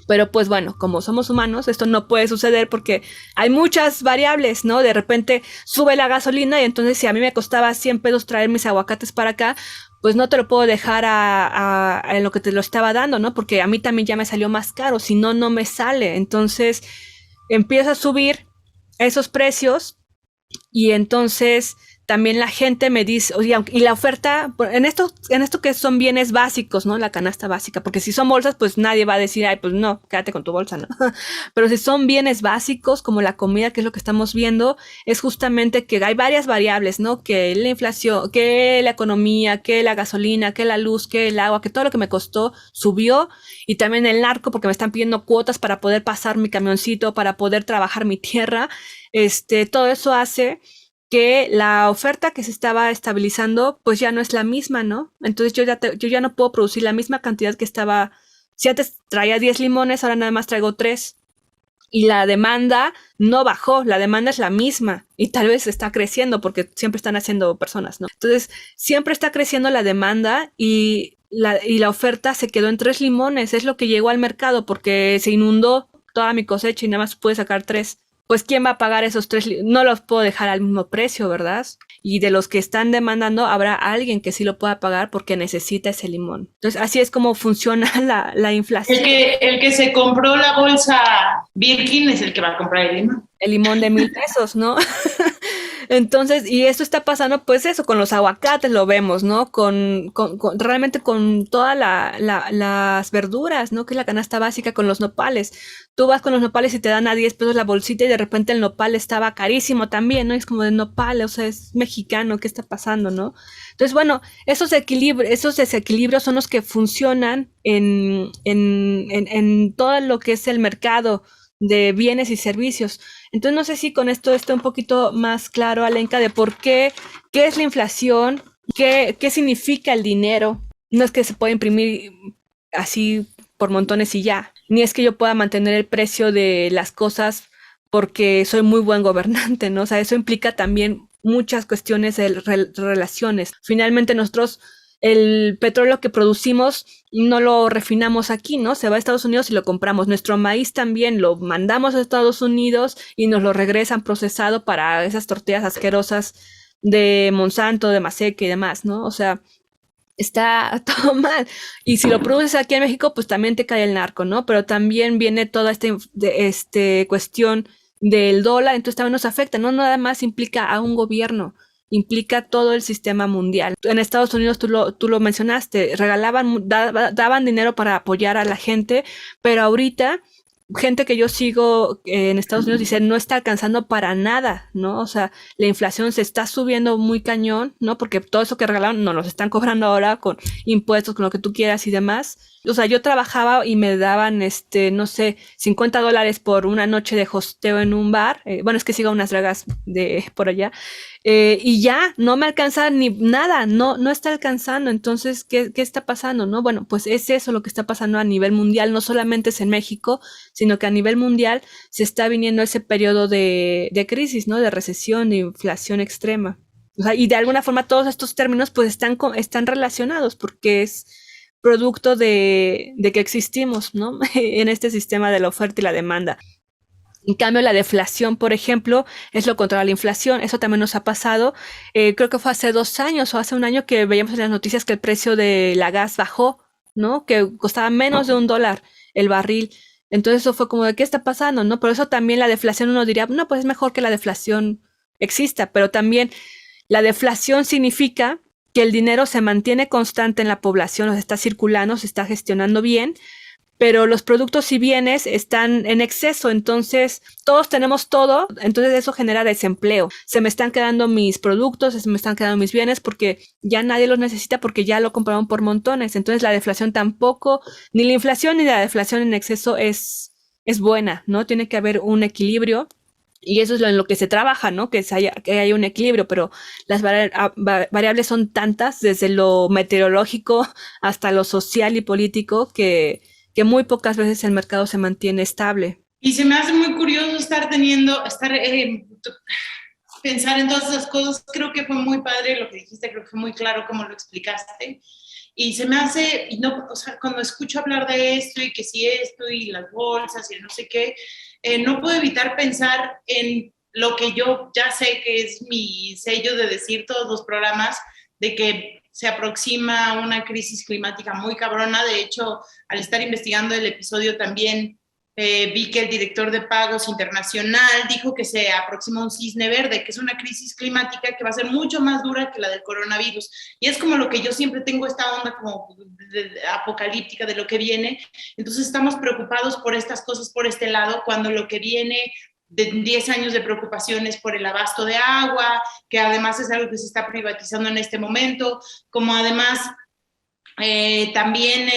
Pero pues bueno, como somos humanos, esto no puede suceder porque hay muchas variables, ¿no? De repente sube la gasolina y entonces si a mí me costaba 100 pesos traer mis aguacates para acá, pues no te lo puedo dejar en lo que te lo estaba dando, ¿no? Porque a mí también ya me salió más caro, si no, no me sale. Entonces empieza a subir esos precios y entonces también la gente me dice, oye, y la oferta, en esto que son bienes básicos, ¿no? La canasta básica, porque si son bolsas, pues nadie va a decir, ay, pues no, quédate con tu bolsa, ¿no? Pero si son bienes básicos, como la comida, que es lo que estamos viendo, es justamente que hay varias variables, ¿no? Que la inflación, que la economía, que la gasolina, que la luz, que el agua, que todo lo que me costó subió, y también el narco, porque me están pidiendo cuotas para poder pasar mi camioncito, para poder trabajar mi tierra, todo eso hace que la oferta que se estaba estabilizando pues ya no es la misma, ¿no? Entonces yo ya no puedo producir la misma cantidad que estaba, si antes traía 10 limones, ahora nada más traigo 3. y la demanda no bajó, la demanda es la misma y tal vez está creciendo porque siempre están haciendo personas, ¿no? Entonces, siempre está creciendo la demanda y la oferta se quedó en 3 limones, es lo que llegó al mercado porque se inundó toda mi cosecha y nada más pude sacar 3. Pues ¿quién va a pagar esos 3? No los puedo dejar al mismo precio, ¿verdad? Y de los que están demandando, habrá alguien que sí lo pueda pagar porque necesita ese limón. Entonces, así es como funciona la inflación. El que se compró la bolsa Birkin es el que va a comprar el limón. El limón de 1,000 pesos, ¿no? Entonces, y esto está pasando, pues eso, con los aguacates lo vemos, ¿no? Realmente con todas las verduras, ¿no? Que es la canasta básica con los nopales. Tú vas con los nopales y te dan a 10 pesos la bolsita y de repente el nopal estaba carísimo también, ¿no? Es como de nopal, o sea, es mexicano, ¿qué está pasando, no? Entonces, bueno, esos desequilibrios son los que funcionan en todo lo que es el mercado de bienes y servicios. Entonces, no sé si con esto está un poquito más claro, Alenka, de qué es la inflación, qué significa el dinero. No es que se pueda imprimir así por montones y ya, ni es que yo pueda mantener el precio de las cosas porque soy muy buen gobernante, ¿no? O sea, eso implica también muchas cuestiones de relaciones. Finalmente, nosotros el petróleo que producimos no lo refinamos aquí, ¿no? Se va a Estados Unidos y lo compramos. Nuestro maíz también lo mandamos a Estados Unidos y nos lo regresan procesado para esas tortillas asquerosas de Monsanto, de Maseca y demás, ¿no? O sea, está todo mal. Y si lo produces aquí en México, pues también te cae el narco, ¿no? Pero también viene toda esta cuestión del dólar, entonces también nos afecta, no nada más implica a un gobierno, implica todo el sistema mundial. En Estados Unidos tú lo mencionaste, daban dinero para apoyar a la gente, pero ahorita gente que yo sigo en Estados Unidos dice no está alcanzando para nada, ¿no? O sea, la inflación se está subiendo muy cañón, ¿no? Porque todo eso que regalaron nos los están cobrando ahora con impuestos, con lo que tú quieras y demás. O sea, yo trabajaba y me daban, no sé, $50 por una noche de hosteo en un bar. Bueno, es que sigo unas dragas de por allá. Y ya, no me alcanza ni nada, no está alcanzando. Entonces, ¿qué está pasando, no? Bueno, pues es eso lo que está pasando a nivel mundial, no solamente es en México, sino que a nivel mundial se está viniendo ese periodo de crisis, ¿no? De recesión, de inflación extrema. O sea, y de alguna forma todos estos términos pues están relacionados porque es producto de que existimos, ¿no? En este sistema de la oferta y la demanda. En cambio, la deflación, por ejemplo, es lo contrario a la inflación. Eso también nos ha pasado. Creo que fue hace 2 años o hace un año que veíamos en las noticias que el precio de la gas bajó, ¿no? Que costaba menos de $1 el barril. Entonces eso fue como de qué está pasando, ¿no? Por eso también la deflación uno diría, no, pues es mejor que la deflación exista, pero también la deflación significa que el dinero se mantiene constante en la población, o sea, está circulando, se está gestionando bien, pero los productos y bienes están en exceso, entonces todos tenemos todo, entonces eso genera desempleo. Se me están quedando mis productos, se me están quedando mis bienes porque ya nadie los necesita porque ya lo compraron por montones. Entonces la deflación tampoco, ni la inflación ni la deflación en exceso es buena, ¿no? Tiene que haber un equilibrio. Y eso es en lo que se trabaja, ¿no? Que haya un equilibrio, pero las variables son tantas, desde lo meteorológico hasta lo social y político, que muy pocas veces el mercado se mantiene estable. Y se me hace muy curioso pensar en todas esas cosas. Creo que fue muy padre lo que dijiste, creo que fue muy claro cómo lo explicaste. Y se me hace, o sea, cuando escucho hablar de esto y que si esto y las bolsas y el no sé qué, no puedo evitar pensar en lo que yo ya sé que es mi sello de decir todos los programas, de que se aproxima una crisis climática muy cabrona. De hecho, al estar investigando el episodio también vi que el director de pagos internacional dijo que se aproxima un cisne verde, que es una crisis climática que va a ser mucho más dura que la del coronavirus. Y es como lo que yo siempre tengo, esta onda como apocalíptica de lo que viene. Entonces estamos preocupados por estas cosas por este lado, cuando lo que viene de 10 años de preocupaciones por el abasto de agua, que además es algo que se está privatizando en este momento, como además también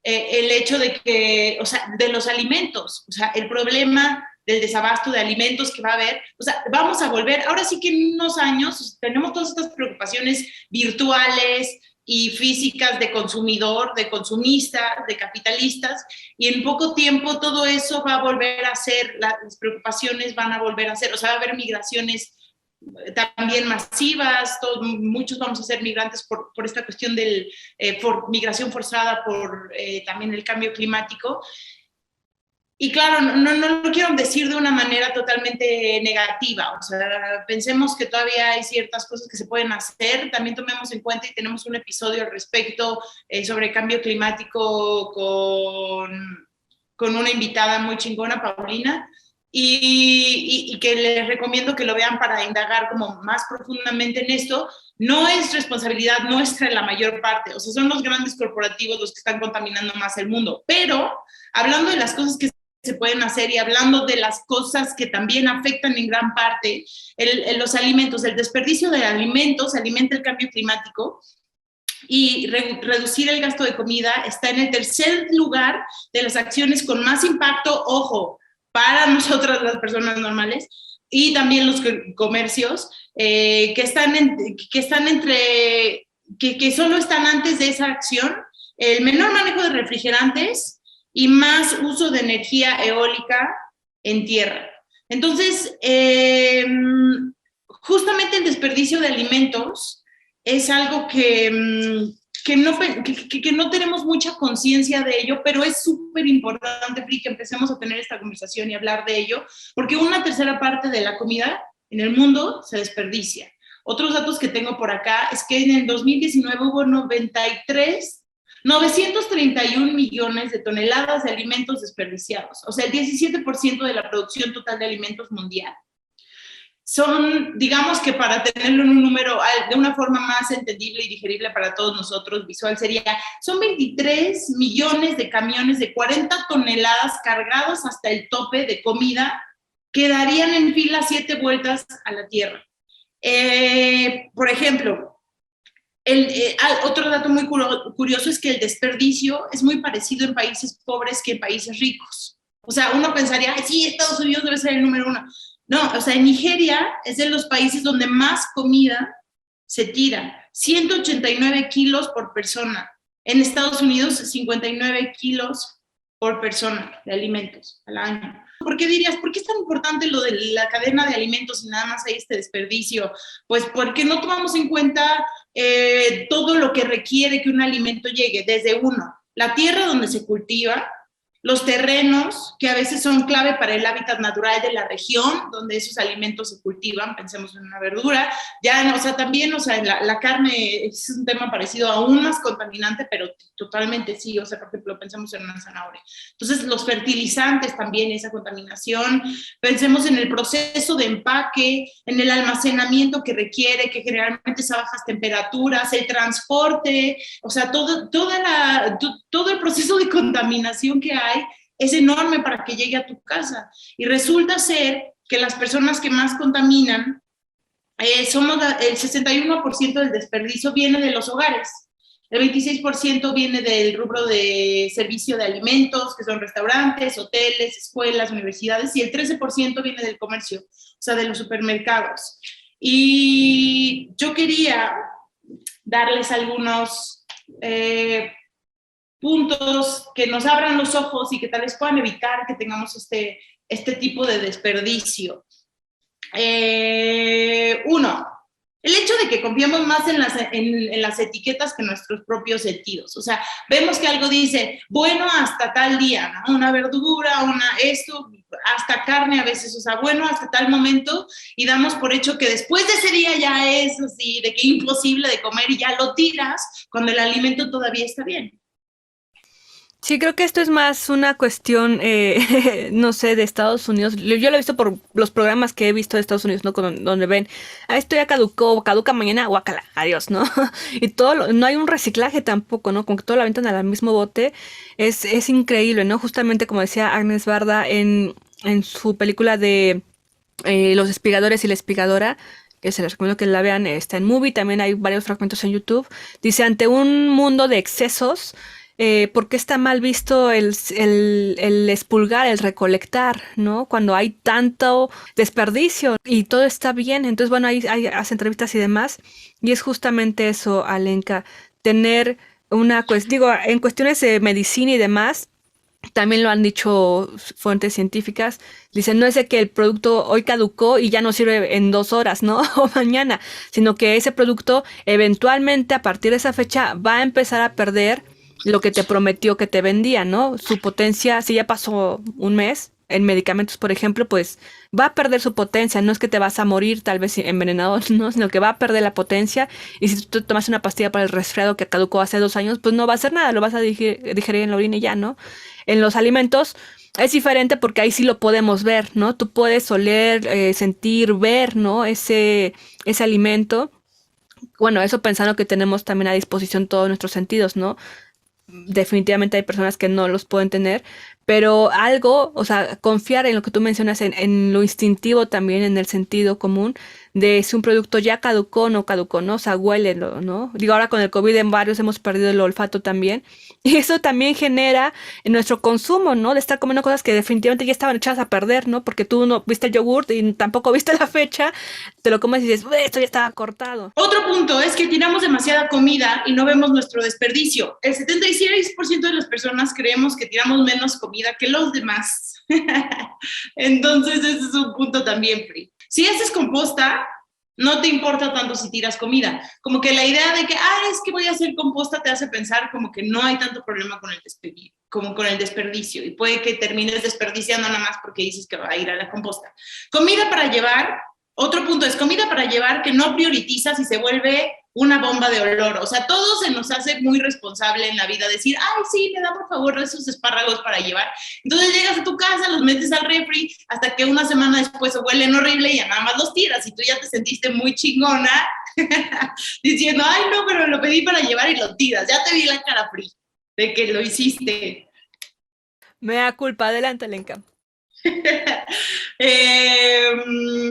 el hecho de que, o sea, de los alimentos, o sea, el problema del desabasto de alimentos que va a haber, o sea, vamos a volver, ahora sí que en unos años tenemos todas estas preocupaciones virtuales, y físicas de consumidor, de consumistas, de capitalistas, y en poco tiempo todo eso va a volver a ser, las preocupaciones van a volver a ser, o sea, va a haber migraciones también masivas, muchos vamos a ser migrantes por esta cuestión de migración forzada por también el cambio climático. Y claro, no lo quiero decir de una manera totalmente negativa, o sea, pensemos que todavía hay ciertas cosas que se pueden hacer, también tomemos en cuenta y tenemos un episodio al respecto sobre cambio climático con una invitada muy chingona, Paulina, y que les recomiendo que lo vean para indagar como más profundamente en esto. No es responsabilidad nuestra en la mayor parte, o sea, son los grandes corporativos los que están contaminando más el mundo, pero hablando de las cosas que se pueden hacer y hablando de las cosas que también afectan en gran parte los alimentos, el desperdicio de alimentos alimenta el cambio climático y reducir el gasto de comida está en el tercer lugar de las acciones con más impacto, ojo, para nosotras las personas normales y también los comercios que solo están antes de esa acción, el menor manejo de refrigerantes y más uso de energía eólica en tierra. Entonces, justamente el desperdicio de alimentos es algo que no tenemos mucha conciencia de ello, pero es súper importante, Pri, que empecemos a tener esta conversación y hablar de ello, porque una tercera parte de la comida en el mundo se desperdicia. Otros datos que tengo por acá es que en el 2019 hubo 931 millones de toneladas de alimentos desperdiciados, o sea, el 17% de la producción total de alimentos mundial. Son, digamos que para tenerlo en un número, de una forma más entendible y digerible para todos nosotros, visual son 23 millones de camiones de 40 toneladas cargados hasta el tope de comida que darían en fila 7 vueltas a la Tierra. Por ejemplo, otro dato muy curioso es que el desperdicio es muy parecido en países pobres que en países ricos. O sea, uno pensaría, sí, Estados Unidos debe ser el número 1. No, o sea, en Nigeria es de los países donde más comida se tira, 189 kilos por persona. En Estados Unidos, 59 kilos por persona de alimentos al año. ¿Por qué dirías, por qué es tan importante lo de la cadena de alimentos y nada más hay este desperdicio? Pues porque no tomamos en cuenta todo lo que requiere que un alimento llegue, desde la tierra donde se cultiva, los terrenos, que a veces son clave para el hábitat natural de la región donde esos alimentos se cultivan, pensemos en una verdura, o sea, también, o sea, la carne es un tema parecido, aún más contaminante, pero totalmente sí, o sea, por ejemplo, pensemos en una zanahoria. Entonces, los fertilizantes también, esa contaminación, pensemos en el proceso de empaque, en el almacenamiento que requiere, que generalmente es a bajas temperaturas, el transporte, o sea, todo el proceso de contaminación que hay es enorme para que llegue a tu casa. Y resulta ser que las personas que más contaminan, el 61% del desperdicio viene de los hogares, el 26% viene del rubro de servicio de alimentos, que son restaurantes, hoteles, escuelas, universidades, y el 13% viene del comercio, o sea, de los supermercados. Y yo quería darles algunos puntos que nos abran los ojos y que tal vez puedan evitar que tengamos este tipo de desperdicio. Uno, el hecho de que confiamos más en las etiquetas que nuestros propios sentidos. O sea, vemos que algo dice, bueno, hasta tal día, ¿no? Una verdura, hasta carne a veces, o sea, bueno, hasta tal momento, y damos por hecho que después de ese día ya es así, de que imposible de comer y ya lo tiras cuando el alimento todavía está bien. Sí, creo que esto es más una cuestión, no sé, de Estados Unidos. Yo lo he visto por los programas que he visto de Estados Unidos, ¿no? Donde ven, esto ya caduca mañana, guácala, adiós, ¿no? Y no hay un reciclaje tampoco, ¿no? Como que todo lo aventan al mismo bote. Es increíble, ¿no? Justamente como decía Agnes Barda en su película de Los espigadores y la espigadora, que se les recomiendo que la vean, está en Movie, también hay varios fragmentos en YouTube. Dice, ante un mundo de excesos, ¿por qué está mal visto el expulgar, el recolectar, ¿no? Cuando hay tanto desperdicio y todo está bien. Entonces, bueno, ahí hace entrevistas y demás. Y es justamente eso, Alenka. tener digo, en cuestiones de medicina y demás, también lo han dicho fuentes científicas, dicen, no es de que el producto hoy caducó y ya no sirve en 2 horas, ¿no? O mañana, sino que ese producto eventualmente a partir de esa fecha va a empezar a perder lo que te prometió que te vendía, ¿no? Su potencia, si ya pasó un mes, en medicamentos, por ejemplo, pues va a perder su potencia, no es que te vas a morir tal vez envenenado, no, sino que va a perder la potencia, y si tú tomas una pastilla para el resfriado que caducó hace 2 años, pues no va a hacer nada, lo vas a digerir en la orina y ya, ¿no? En los alimentos es diferente porque ahí sí lo podemos ver, ¿no? Tú puedes oler, sentir, ver, ¿no? Ese alimento. Bueno, eso pensando que tenemos también a disposición todos nuestros sentidos, ¿no? Definitivamente hay personas que no los pueden tener, pero algo, o sea, confiar en lo que tú mencionas, en lo instintivo también, en el sentido común, de si un producto ya caducó o no caducó, ¿no? O sea, huélelo, ¿no? Digo, ahora con el COVID en varios hemos perdido el olfato también, y eso también genera en nuestro consumo, ¿no? De estar comiendo cosas que definitivamente ya estaban echadas a perder, ¿no? Porque tú no viste el yogurt y tampoco viste la fecha, te lo comes y dices, esto ya estaba cortado. Otro punto es que tiramos demasiada comida y no vemos nuestro desperdicio. El 76% de las personas creemos que tiramos menos comida que los demás. Entonces, ese es un punto también, Pri. Si haces composta, no te importa tanto si tiras comida. Como que la idea de que, es que voy a hacer composta te hace pensar como que no hay tanto problema con el desperdicio, como con el desperdicio. Y puede que termines desperdiciando nada más porque dices que va a ir a la composta. Comida para llevar. Otro punto es comida para llevar que no prioritizas y se vuelve una bomba de olor. O sea, todo se nos hace muy responsable en la vida. Decir, sí, me da por favor esos espárragos para llevar. Entonces llegas a tu casa, los metes al refri, hasta que una semana después huelen horrible y ya nada más los tiras. Y tú ya te sentiste muy chingona diciendo, no, pero lo pedí para llevar y lo tiras. Ya te vi la cara, Pri, de que lo hiciste. Me da culpa. Adelante, Lenka.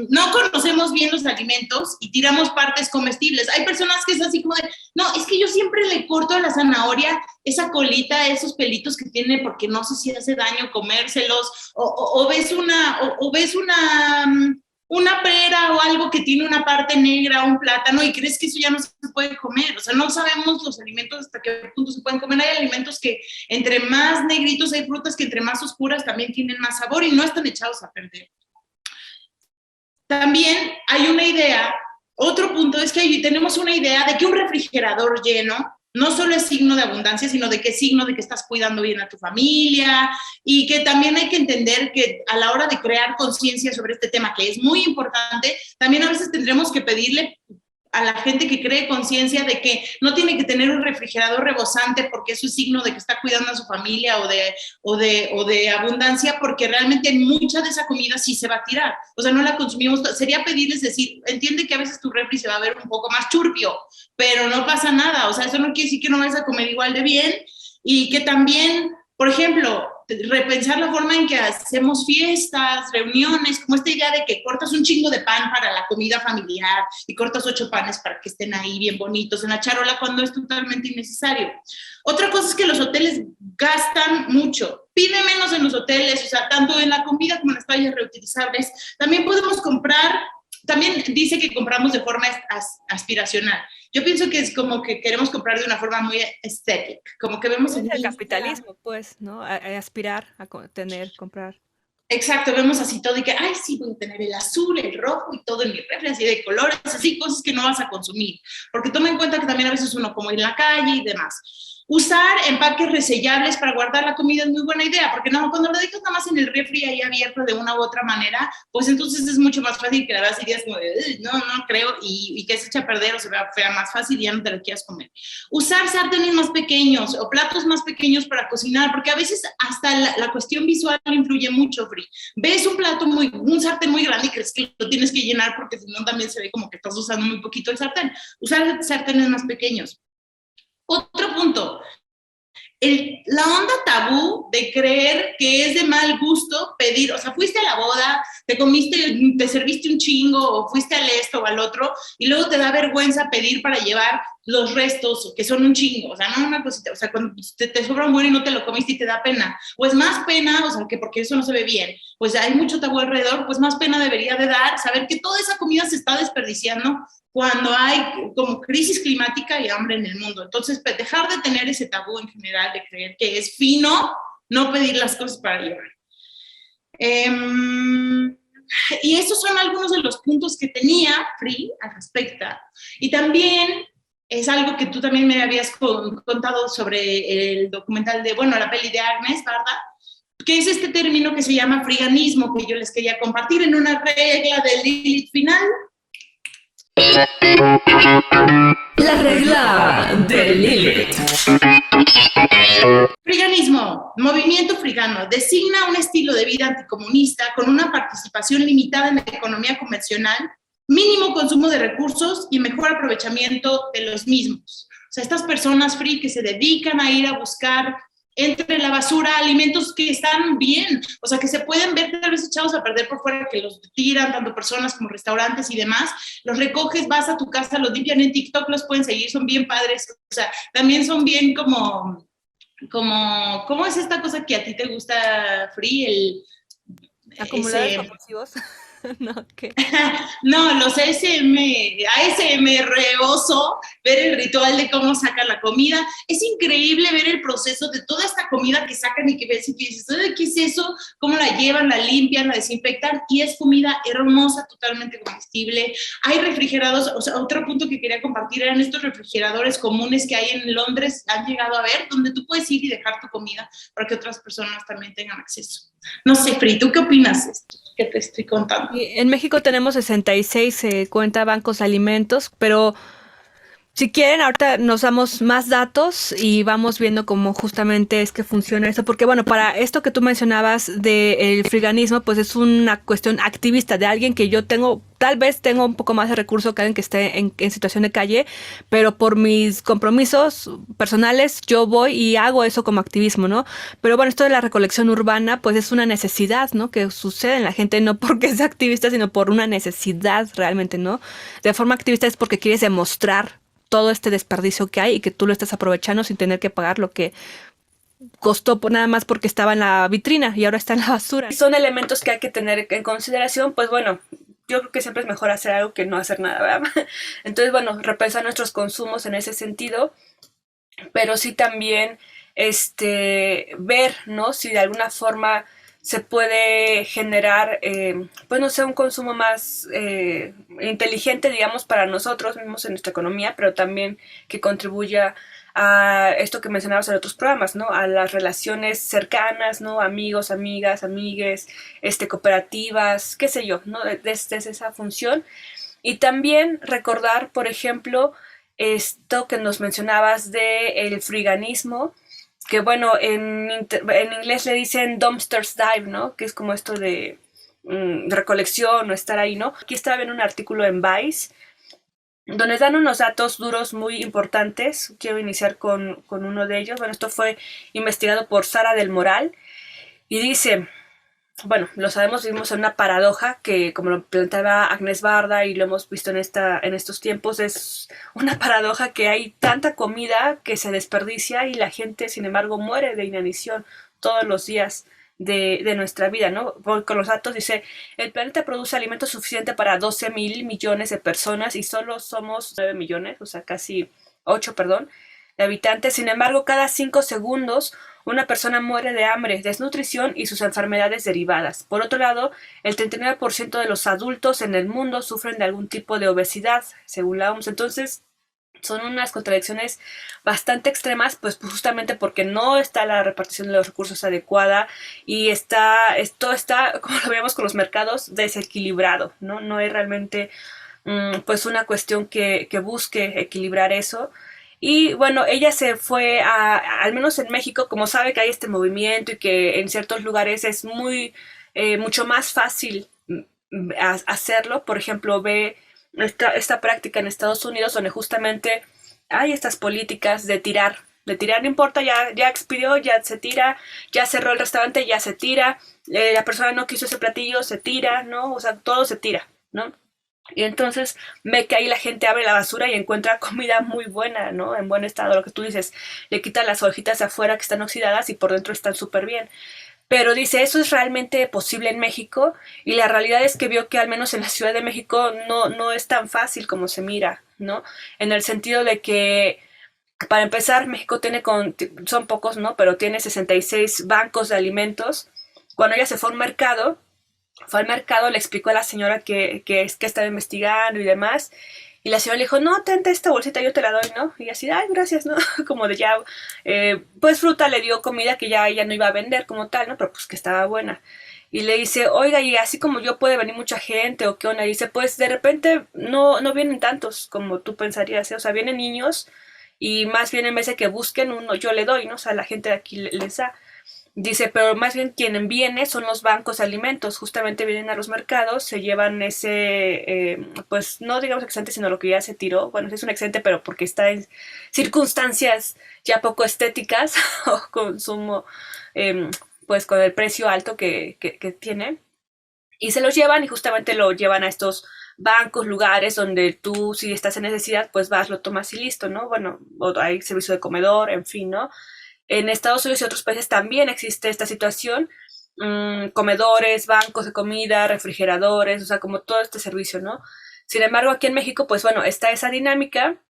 No conocemos bien los alimentos y tiramos partes comestibles. Hay personas que es así como de, no, es que yo siempre le corto a la zanahoria esa colita, esos pelitos que tiene porque no sé si hace daño comérselos, o ves una pera o algo que tiene una parte negra, un plátano, y crees que eso ya no se puede comer. O sea, no sabemos los alimentos hasta qué punto se pueden comer. Hay alimentos que entre más negritos, hay frutas que entre más oscuras también tienen más sabor y no están echados a perder. También hay una idea, otro punto es que tenemos una idea de que un refrigerador lleno no solo es signo de abundancia, sino de que es signo de que estás cuidando bien a tu familia, y que también hay que entender que a la hora de crear conciencia sobre este tema, que es muy importante, también a veces tendremos que pedirle a la gente que cree conciencia de que no tiene que tener un refrigerador rebosante porque eso es signo de que está cuidando a su familia o de abundancia, porque realmente mucha de esa comida sí se va a tirar. O sea, no la consumimos. Sería pedirles decir, entiende que a veces tu refri se va a ver un poco más turbio, pero no pasa nada. O sea, eso no quiere decir que no vayas a comer igual de bien, y que también, por ejemplo, repensar la forma en que hacemos fiestas, reuniones, como esta idea de que cortas un chingo de pan para la comida familiar y cortas 8 panes para que estén ahí bien bonitos en la charola cuando es totalmente innecesario. Otra cosa es que los hoteles gastan mucho. Pide menos en los hoteles, o sea, tanto en la comida como en las toallas reutilizables. También podemos comprar, también dice que compramos de forma aspiracional. Yo pienso que es como que queremos comprar de una forma muy estética, como que vemos el capitalismo, pues, ¿no? A aspirar a comprar. Exacto, vemos así todo y que, sí, voy a tener el azul, el rojo y todo en mi refri, así de colores, así, cosas que no vas a consumir. Porque toma en cuenta que también a veces uno como ir en la calle y demás. Usar empaques resellables para guardar la comida es muy buena idea, porque no, cuando lo dejas nada más en el refri ahí abierto de una u otra manera, pues entonces es mucho más fácil que la veas y digas como de, no creo, y que se eche a perder o se vea fea más fácil y ya no te lo quieras comer. Usar sartenes más pequeños o platos más pequeños para cocinar, porque a veces hasta la cuestión visual influye mucho, Free. Ves un sartén muy grande y crees que lo tienes que llenar porque si no también se ve como que estás usando muy poquito el sartén. Usar sartenes más pequeños. Otro punto, la onda tabú de creer que es de mal gusto pedir, o sea, fuiste a la boda, te serviste un chingo, o fuiste al esto o al otro, y luego te da vergüenza pedir para llevar los restos, que son un chingo, o sea, no una cosita, o sea, cuando te sobra un buen y no te lo comiste y te da pena, pues más pena, o sea, que porque eso no se ve bien, pues hay mucho tabú alrededor, pues más pena debería de dar saber que toda esa comida se está desperdiciando cuando hay como crisis climática y hambre en el mundo. Entonces, pues, dejar de tener ese tabú en general de creer que es fino no pedir las cosas para llevar. Y esos son algunos de los puntos que tenía Free al respecto. Y también es algo que tú también me habías contado sobre el documental de, bueno, la peli de Agnes Barda, que es este término que se llama friganismo, que yo les quería compartir en una regla de Lilith final. La regla de Lilith. Friganismo, movimiento frigano, designa un estilo de vida anticomunista con una participación limitada en la economía convencional, mínimo consumo de recursos y mejor aprovechamiento de los mismos. O sea, estas personas free que se dedican a ir a buscar entre la basura alimentos que están bien, o sea, que se pueden ver tal vez echados a perder por fuera, que los tiran tanto personas como restaurantes y demás, los recoges, vas a tu casa, los limpian en TikTok, los pueden seguir, son bien padres, o sea, también son bien como ¿cómo es esta cosa que a ti te gusta, Free? Acumuladores compulsivos. No, ¿qué? No, los ASMR-oso, ver el ritual de cómo sacan la comida. Es increíble ver el proceso de toda esta comida que sacan y que ves y que dices, ¿qué es eso? ¿Cómo la llevan, la limpian, la desinfectan? Y es comida hermosa, totalmente comestible. Hay refrigerados, o sea, otro punto que quería compartir eran estos refrigeradores comunes que hay en Londres, han llegado a ver, donde tú puedes ir y dejar tu comida para que otras personas también tengan acceso. No sé, Free, ¿tú qué opinas de esto que te estoy contando? En México tenemos 66 cuenta bancos de alimentos, pero si quieren, ahorita nos damos más datos y vamos viendo cómo justamente es que funciona eso, porque bueno, para esto que tú mencionabas del friganismo, pues es una cuestión activista de alguien que yo tengo, tal vez tengo un poco más de recurso que alguien que esté en situación de calle, pero por mis compromisos personales yo voy y hago eso como activismo, ¿no? Pero bueno, esto de la recolección urbana, pues es una necesidad, ¿no? Que sucede en la gente, no porque es activista, sino por una necesidad realmente, ¿no? De forma activista es porque quieres demostrar todo este desperdicio que hay y que tú lo estás aprovechando sin tener que pagar lo que costó nada más porque estaba en la vitrina y ahora está en la basura. Son elementos que hay que tener en consideración, pues bueno, yo creo que siempre es mejor hacer algo que no hacer nada, ¿verdad? Entonces, bueno, repensar nuestros consumos en ese sentido, pero sí también ver, ¿no? Si de alguna forma se puede generar, pues no sé, un consumo más inteligente, digamos, para nosotros mismos en nuestra economía, pero también que contribuya a esto que mencionabas en otros programas, ¿no? A las relaciones cercanas, ¿no? Amigos, amigas, amigues, cooperativas, qué sé yo, ¿no? Desde esa función. Y también recordar, por ejemplo, esto que nos mencionabas del friganismo, que bueno, en inglés le dicen dumpsters dive, ¿no? Que es como esto de recolección o estar ahí, ¿no? Aquí estaba viendo un artículo en Vice donde dan unos datos duros muy importantes. Quiero iniciar con uno de ellos. Bueno, esto fue investigado por Sara del Moral y dice, bueno, lo sabemos, vivimos en una paradoja que, como lo planteaba Agnes Barda y lo hemos visto en estos tiempos, es una paradoja que hay tanta comida que se desperdicia y la gente, sin embargo, muere de inanición todos los días de nuestra vida, ¿no? Con los datos dice, el planeta produce alimento suficiente para 12,000 millones de personas y solo somos 9 millones, o sea, casi 8, perdón, de habitantes. Sin embargo, cada 5 segundos una persona muere de hambre, desnutrición y sus enfermedades derivadas. Por otro lado, el 39% de los adultos en el mundo sufren de algún tipo de obesidad, según la OMS. Entonces, son unas contradicciones bastante extremas, pues justamente porque no está la repartición de los recursos adecuada y esto está, como lo veíamos con los mercados, desequilibrado, ¿no? No hay realmente pues una cuestión que busque equilibrar eso. Y bueno, ella se fue al menos en México, como sabe que hay este movimiento y que en ciertos lugares es mucho más fácil hacerlo. Por ejemplo, ve esta práctica en Estados Unidos donde justamente hay estas políticas de tirar, no importa, ya expidió, ya se tira, ya cerró el restaurante, ya se tira, la persona no quiso ese platillo, se tira, ¿no? O sea, todo se tira, ¿no? Y entonces ve que ahí la gente abre la basura y encuentra comida muy buena, ¿no? En buen estado, lo que tú dices, le quita las hojitas de afuera que están oxidadas y por dentro están súper bien. Pero dice, ¿eso es realmente posible en México? Y la realidad es que vio que al menos en la Ciudad de México no es tan fácil como se mira, ¿no? En el sentido de que, para empezar, México son pocos, ¿no? Pero tiene 66 bancos de alimentos. Cuando ella se fue al mercado, le explicó a la señora que estaba investigando y demás. Y la señora le dijo, no, tente esta bolsita, yo te la doy, ¿no? Y así, ay, gracias, ¿no? Como de ya, pues fruta, le dio comida que ya ella no iba a vender como tal, ¿no? Pero pues que estaba buena. Y le dice, oiga, y así como yo puede venir mucha gente o qué onda. Y dice, pues de repente no vienen tantos como tú pensarías, ¿eh? O sea, vienen niños y más bien en vez de que busquen uno, yo le doy, ¿no? O sea, la gente de aquí les da. Dice, pero más bien quien viene son los bancos de alimentos, justamente vienen a los mercados, se llevan pues no digamos excedente, sino lo que ya se tiró, bueno, sí es un excedente, pero porque está en circunstancias ya poco estéticas o consumo, eh, pues con el precio alto que tiene, y se los llevan y justamente lo llevan a estos bancos, lugares donde tú si estás en necesidad, pues vas, lo tomas y listo, ¿no? Bueno, o hay servicio de comedor, en fin, ¿no? En Estados Unidos y otros países también existe esta situación, comedores, bancos de comida, refrigeradores, o sea, como todo este servicio, ¿no? Sin embargo, aquí en México, pues bueno, está esa dinámica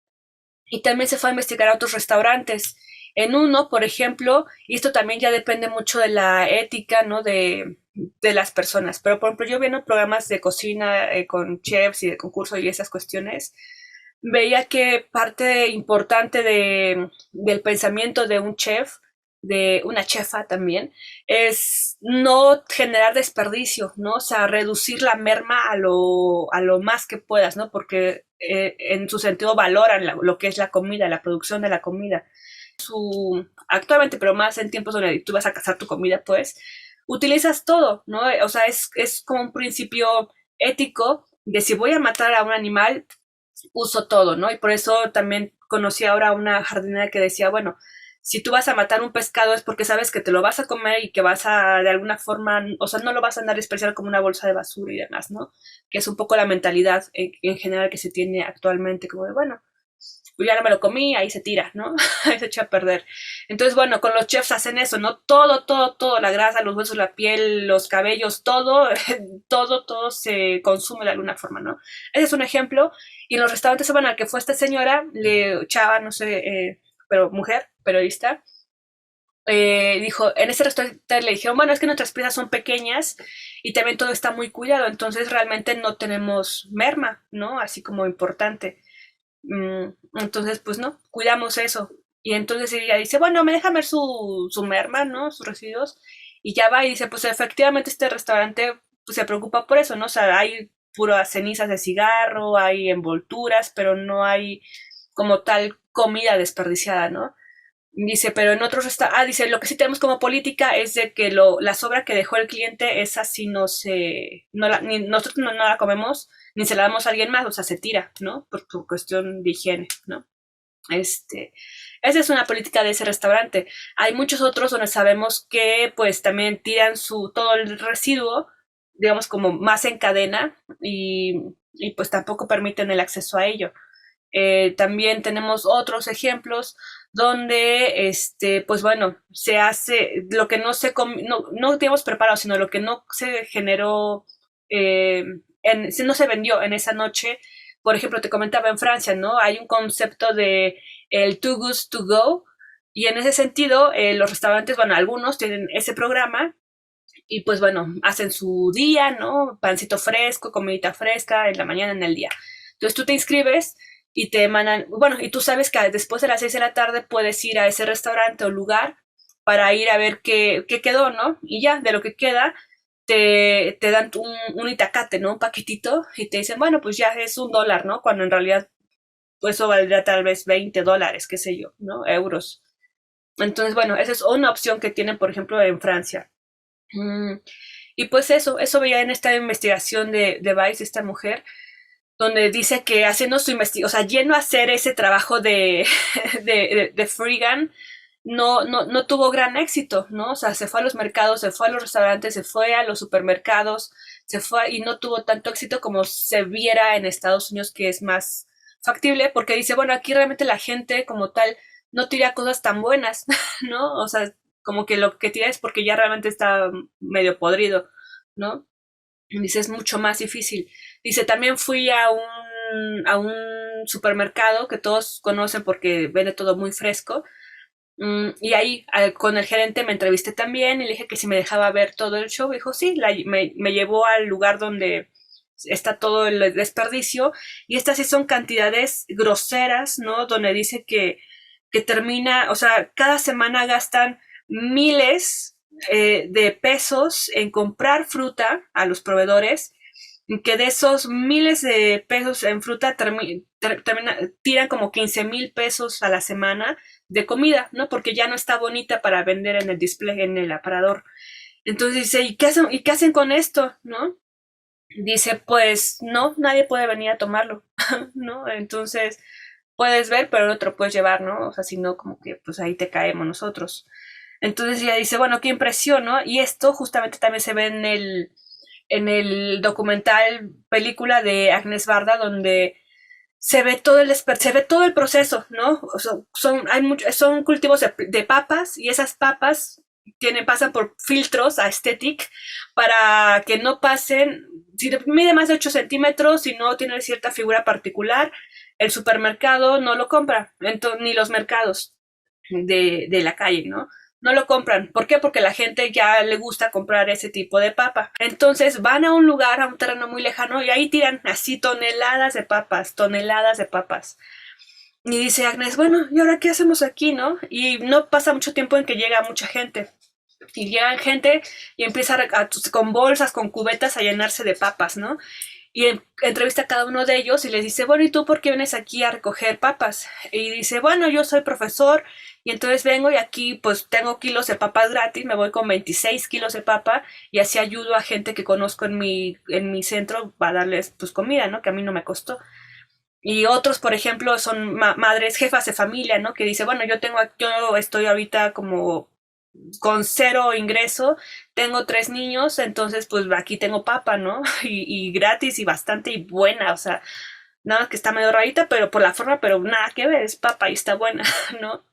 y también se fue a investigar a otros restaurantes. En uno, por ejemplo, y esto también ya depende mucho de la ética, ¿no? De las personas. Pero, por ejemplo, yo viendo programas de cocina con chefs y de concurso y esas cuestiones, veía que parte importante del pensamiento de un chef, de una chefa también, es no generar desperdicio, ¿no? O sea, reducir la merma a lo más que puedas, ¿no? Porque en su sentido valoran lo que es la comida, la producción de la comida. Actualmente, pero más en tiempos donde tú vas a cazar tu comida, pues, utilizas todo, ¿no? O sea, es como un principio ético de si voy a matar a un animal, uso todo, ¿no? Y por eso también conocí ahora a una jardinera que decía, bueno, si tú vas a matar un pescado es porque sabes que te lo vas a comer y que vas a, de alguna forma, o sea, no lo vas a andar despreciando como una bolsa de basura y demás, ¿no? Que es un poco la mentalidad en general que se tiene actualmente, como de, bueno, pues ya no me lo comí, ahí se tira, ¿no? Ahí se echa a perder. Entonces, bueno, con los chefs hacen eso, ¿no? Todo, la grasa, los huesos, la piel, los cabellos, todo, todo se consume de alguna forma, ¿no? Ese es un ejemplo. Y en los restaurantes van al que fue esta señora, le echaba, no sé, pero mujer, periodista, dijo, en ese restaurante le dijeron, bueno, es que nuestras piezas son pequeñas y también todo está muy cuidado, entonces realmente no tenemos merma, ¿no? Así como importante. Entonces, pues no, cuidamos eso. Y entonces ella dice, bueno, me deja ver su merma, ¿no? Sus residuos. Y ya va y dice, pues efectivamente este restaurante pues, se preocupa por eso, ¿no? O sea, hay puras cenizas de cigarro, hay envolturas, pero no hay como tal comida desperdiciada, ¿no? Dice, pero en otros dice, lo que sí tenemos como política es de que la sobra que dejó el cliente, esa sí ni nosotros no la comemos, ni se la damos a alguien más, o sea, se tira, ¿no? Por cuestión de higiene, ¿no? Esa es una política de ese restaurante. Hay muchos otros donde sabemos que pues también tiran todo el residuo, digamos como más en cadena y pues tampoco permiten el acceso a ello. También tenemos otros ejemplos donde, pues bueno, se hace lo que no teníamos preparado, sino lo que no se generó, si no se vendió en esa noche. Por ejemplo, te comentaba en Francia, ¿no? Hay un concepto de el too good to go, y en ese sentido, los restaurantes, bueno, algunos tienen ese programa y pues bueno, hacen su día, ¿no? Pancito fresco, comidita fresca en la mañana, en el día. Entonces tú te inscribes y te mandan, bueno, y tú sabes que después de las 6 de la tarde puedes ir a ese restaurante o lugar para ir a ver qué quedó, ¿no? Y ya, de lo que queda, te dan un itacate, ¿no? Un paquetito y te dicen, bueno, pues ya es $1, ¿no? Cuando en realidad, pues eso valdría tal vez $20, qué sé yo, ¿no? Euros. Entonces, bueno, esa es una opción que tienen, por ejemplo, en Francia. Y pues eso veía en esta investigación de Vice, esta mujer, donde dice que haciendo su investigación, o sea, yendo a hacer ese trabajo de Friegan, no tuvo gran éxito, ¿no? O sea, se fue a los mercados, se fue a los restaurantes, se fue a los supermercados, se fue y no tuvo tanto éxito como se viera en Estados Unidos, que es más factible, porque dice, bueno, aquí realmente la gente como tal no tira cosas tan buenas, ¿no? O sea, como que lo que tira es porque ya realmente está medio podrido, ¿no? Dice, es mucho más difícil. Dice, también fui a un supermercado que todos conocen porque vende todo muy fresco. Y ahí con el gerente me entrevisté también y le dije que si me dejaba ver todo el show. Dijo, sí, me llevó al lugar donde está todo el desperdicio. Y estas sí son cantidades groseras, ¿no? Donde dice que termina, o sea, cada semana gastan miles de pesos en comprar fruta a los proveedores, que de esos miles de pesos en fruta tiran como 15,000 pesos a la semana de comida, ¿no? Porque ya no está bonita para vender en el display, en el aparador. Entonces dice, ¿y qué hacen con esto? ¿No? Dice, pues no, nadie puede venir a tomarlo, ¿no? Entonces puedes ver, pero no te lo puedes llevar, ¿no? O sea, si no, como que pues ahí te caemos nosotros. Entonces ella dice, bueno, qué impresión, ¿no? Y esto justamente también se ve en el documental película de Agnes Barda, donde se ve todo el proceso, ¿no? O sea, son cultivos de papas y esas papas pasan por filtros aesthetic para que no pasen, si mide más de 8 centímetros, si no tiene cierta figura particular, el supermercado no lo compra, ni los mercados de la calle, ¿no? No lo compran. ¿Por qué? Porque la gente ya le gusta comprar ese tipo de papa. Entonces van a un lugar, a un terreno muy lejano y ahí tiran así toneladas de papas, toneladas de papas. Y dice Agnes, bueno, ¿y ahora qué hacemos aquí, no? Y no pasa mucho tiempo en que llega mucha gente. Y llega gente y empieza con bolsas, con cubetas a llenarse de papas, ¿no? Y entrevista a cada uno de ellos y les dice, bueno, ¿y tú por qué vienes aquí a recoger papas? Y dice, bueno, yo soy profesor y entonces vengo y aquí pues tengo kilos de papas gratis, me voy con 26 kilos de papa y así ayudo a gente que conozco en mi centro para darles pues comida, ¿no? Que a mí no me costó. Y otros, por ejemplo, son madres, jefas de familia, ¿no? Que dice, bueno, yo estoy ahorita como con cero ingreso, tengo 3 niños, entonces pues aquí tengo papa, ¿no? Y gratis y bastante y buena, o sea, nada que está medio rarita, pero por la forma, pero nada que ver, es papa y está buena, ¿no?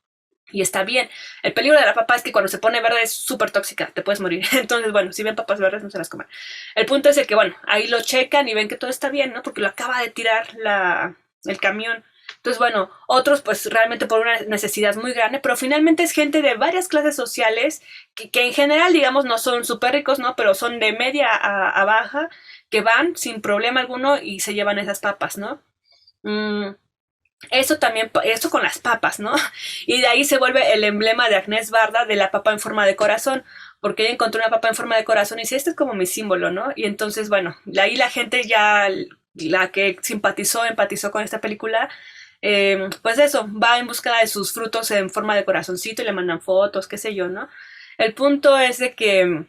Y está bien. El peligro de la papa es que cuando se pone verde es súper tóxica, te puedes morir. Entonces, bueno, si ven papas verdes no se las coman. El punto es de que, bueno, ahí lo checan y ven que todo está bien, ¿no? Porque lo acaba de tirar el camión. Entonces, bueno, otros pues realmente por una necesidad muy grande, pero finalmente es gente de varias clases sociales que en general, digamos, no son súper ricos, ¿no? Pero son de media a baja, que van sin problema alguno y se llevan esas papas, ¿no? Mm, eso también, eso con las papas, ¿no? Y de ahí se vuelve el emblema de Agnes Barda de la papa en forma de corazón, porque ella encontró una papa en forma de corazón y dice, este es como mi símbolo, ¿no? Y entonces, bueno, de ahí la gente ya, la que empatizó con esta película, pues eso, va en busca de sus frutos en forma de corazoncito y le mandan fotos, qué sé yo, ¿no? El punto es de que,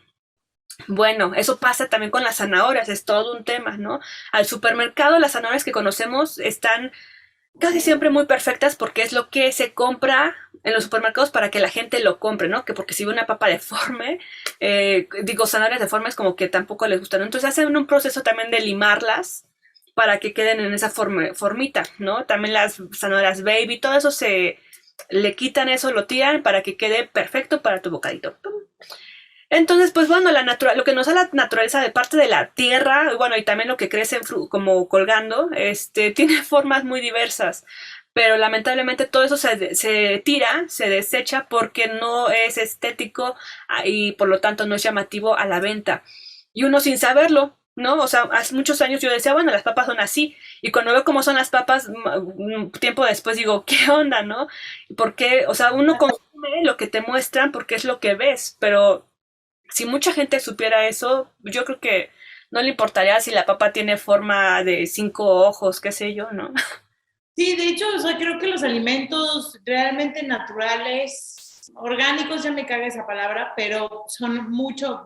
bueno, eso pasa también con las zanahorias, es todo un tema, ¿no? Al supermercado las zanahorias que conocemos están casi siempre muy perfectas porque es lo que se compra en los supermercados para que la gente lo compre, ¿no? Que porque si ve una papa deforme, zanahorias deformes como que tampoco les gustan, ¿no? Entonces hacen un proceso también de limarlas para que queden en esa formita, ¿no? También las zanahorias baby, todo eso le quitan eso, lo tiran para que quede perfecto para tu bocadito. Entonces, pues bueno, lo que nos da la naturaleza de parte de la tierra, bueno, y también lo que crece como colgando, tiene formas muy diversas. Pero lamentablemente todo eso se tira, se desecha porque no es estético y por lo tanto no es llamativo a la venta. Y uno sin saberlo, ¿no? O sea, hace muchos años yo decía, bueno, las papas son así. Y cuando veo cómo son las papas, tiempo después digo, ¿qué onda, no? Porque, o sea, uno consume lo que te muestran porque es lo que ves, pero si mucha gente supiera eso, yo creo que no le importaría si la papa tiene forma de 5 ojos, qué sé yo, ¿no? Sí, de hecho, o sea, creo que los alimentos realmente naturales, orgánicos, ya me caga esa palabra, pero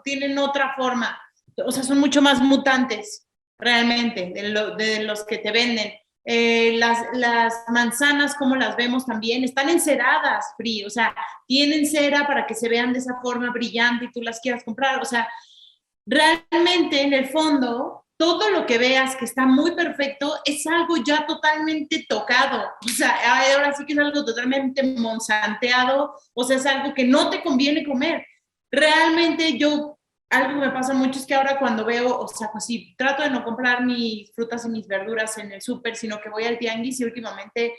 tienen otra forma, o sea, son mucho más mutantes realmente de los que te venden. Las manzanas, como las vemos también, están enceradas, Free, o sea, tienen cera para que se vean de esa forma brillante y tú las quieras comprar. O sea, realmente en el fondo, todo lo que veas que está muy perfecto es algo ya totalmente tocado. O sea, ahora sí que es algo totalmente monsanteado, o sea, es algo que no te conviene comer. Realmente yo, algo que me pasa mucho es que ahora cuando veo, o sea, pues sí, trato de no comprar mis frutas y mis verduras en el súper, sino que voy al tianguis y últimamente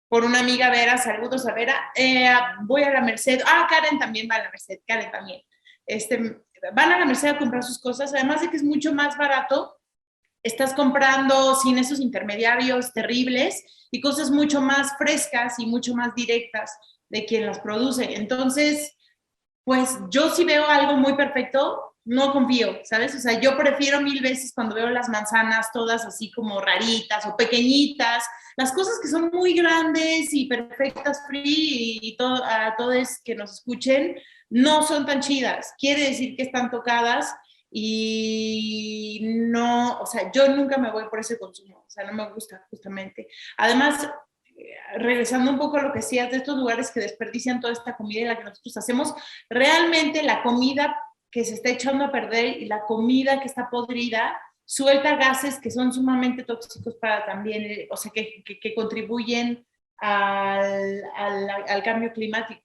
por una amiga Vera, saludos a Vera, voy a la Merced, Karen también va a la Merced, Karen también, van a la Merced a comprar sus cosas, además de que es mucho más barato, estás comprando sin esos intermediarios terribles y cosas mucho más frescas y mucho más directas de quien las produce. Entonces, pues yo si veo algo muy perfecto, no confío, ¿sabes? O sea, yo prefiero mil veces cuando veo las manzanas todas así como raritas o pequeñitas, las cosas que son muy grandes y perfectas, free y todo, a todos que nos escuchen, no son tan chidas. Quiere decir que están tocadas y no, o sea, yo nunca me voy por ese consumo, o sea, no me gusta justamente. Además, regresando un poco a lo que decías de estos lugares que desperdician toda esta comida y la que nosotros hacemos, realmente la comida que se está echando a perder y la comida que está podrida suelta gases que son sumamente tóxicos para también, o sea, que contribuyen al cambio climático,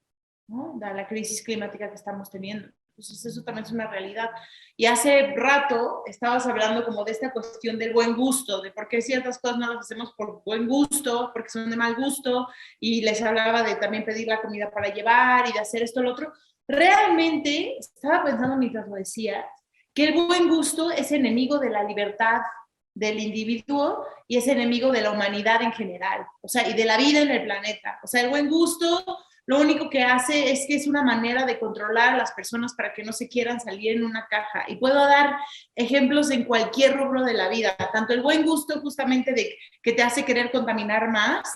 ¿no? A la crisis climática que estamos teniendo. Entonces eso también es una realidad. Y hace rato estabas hablando como de esta cuestión del buen gusto, de por qué ciertas cosas no las hacemos por buen gusto, porque son de mal gusto, y les hablaba de también pedir la comida para llevar y de hacer esto, lo otro. Realmente estaba pensando mientras lo decía, que el buen gusto es enemigo de la libertad del individuo y es enemigo de la humanidad en general, o sea, y de la vida en el planeta. O sea, el buen gusto lo único que hace es que es una manera de controlar a las personas para que no se quieran salir en una caja. Y puedo dar ejemplos en cualquier rubro de la vida, tanto el buen gusto justamente de que te hace querer contaminar más,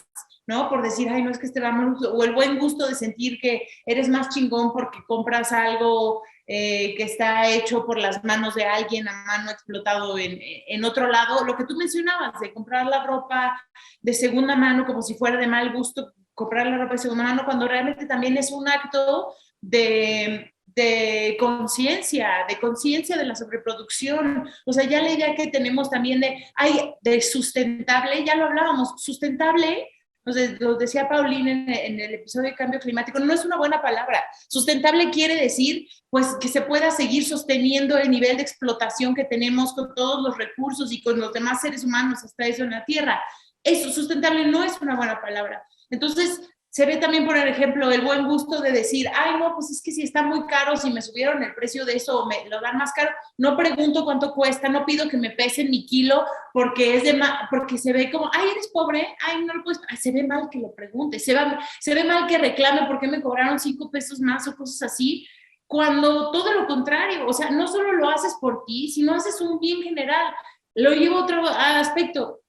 ¿no? Por decir, ay, no es que este va mal gusto, o el buen gusto de sentir que eres más chingón porque compras algo que está hecho por las manos de alguien a mano explotado en otro lado. Lo que tú mencionabas, de comprar la ropa de segunda mano como si fuera de mal gusto, comprar la ropa de segunda mano, cuando realmente también es un acto de conciencia de la sobreproducción. O sea, ya la idea que tenemos también de sustentable, ya lo hablábamos, sustentable, lo decía Paulina en el episodio de cambio climático, no es una buena palabra. Sustentable quiere decir, pues, que se pueda seguir sosteniendo el nivel de explotación que tenemos con todos los recursos y con los demás seres humanos hasta eso en la Tierra. Eso, sustentable no es una buena palabra. Entonces, se ve también, por ejemplo, el buen gusto de decir, ay, no, pues es que si está muy caro, si me subieron el precio de eso o me lo dan más caro, no pregunto cuánto cuesta, no pido que me pesen mi kilo porque porque se ve como, ay, eres pobre, ay, no lo puedes, ay, se ve mal que lo pregunte, se ve mal que reclame por qué me cobraron 5 pesos más o cosas así, cuando todo lo contrario, o sea, no solo lo haces por ti, sino haces un bien general. Lo llevo a otro aspecto,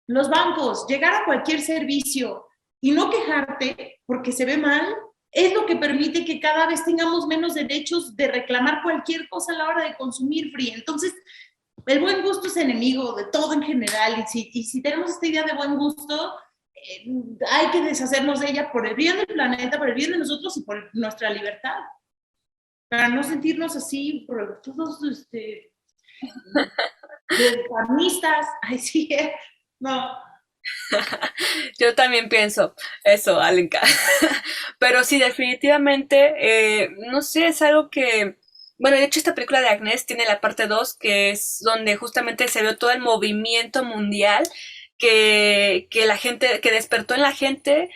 los bancos, llegar a cualquier servicio y no quejarte porque se ve mal, es lo que permite que cada vez tengamos menos derechos de reclamar cualquier cosa a la hora de consumir, Free. Entonces, el buen gusto es enemigo de todo en general y si tenemos esta idea de buen gusto, hay que deshacernos de ella por el bien del planeta, por el bien de nosotros y por nuestra libertad, para no sentirnos así, por todos, desarmistas, ay sí, no. Yo también pienso eso, Alenka. Pero sí, definitivamente, no sé, es algo que... Bueno, de hecho esta película de Agnès tiene la parte 2 que es donde justamente se vio todo el movimiento mundial que la gente, que despertó en la gente,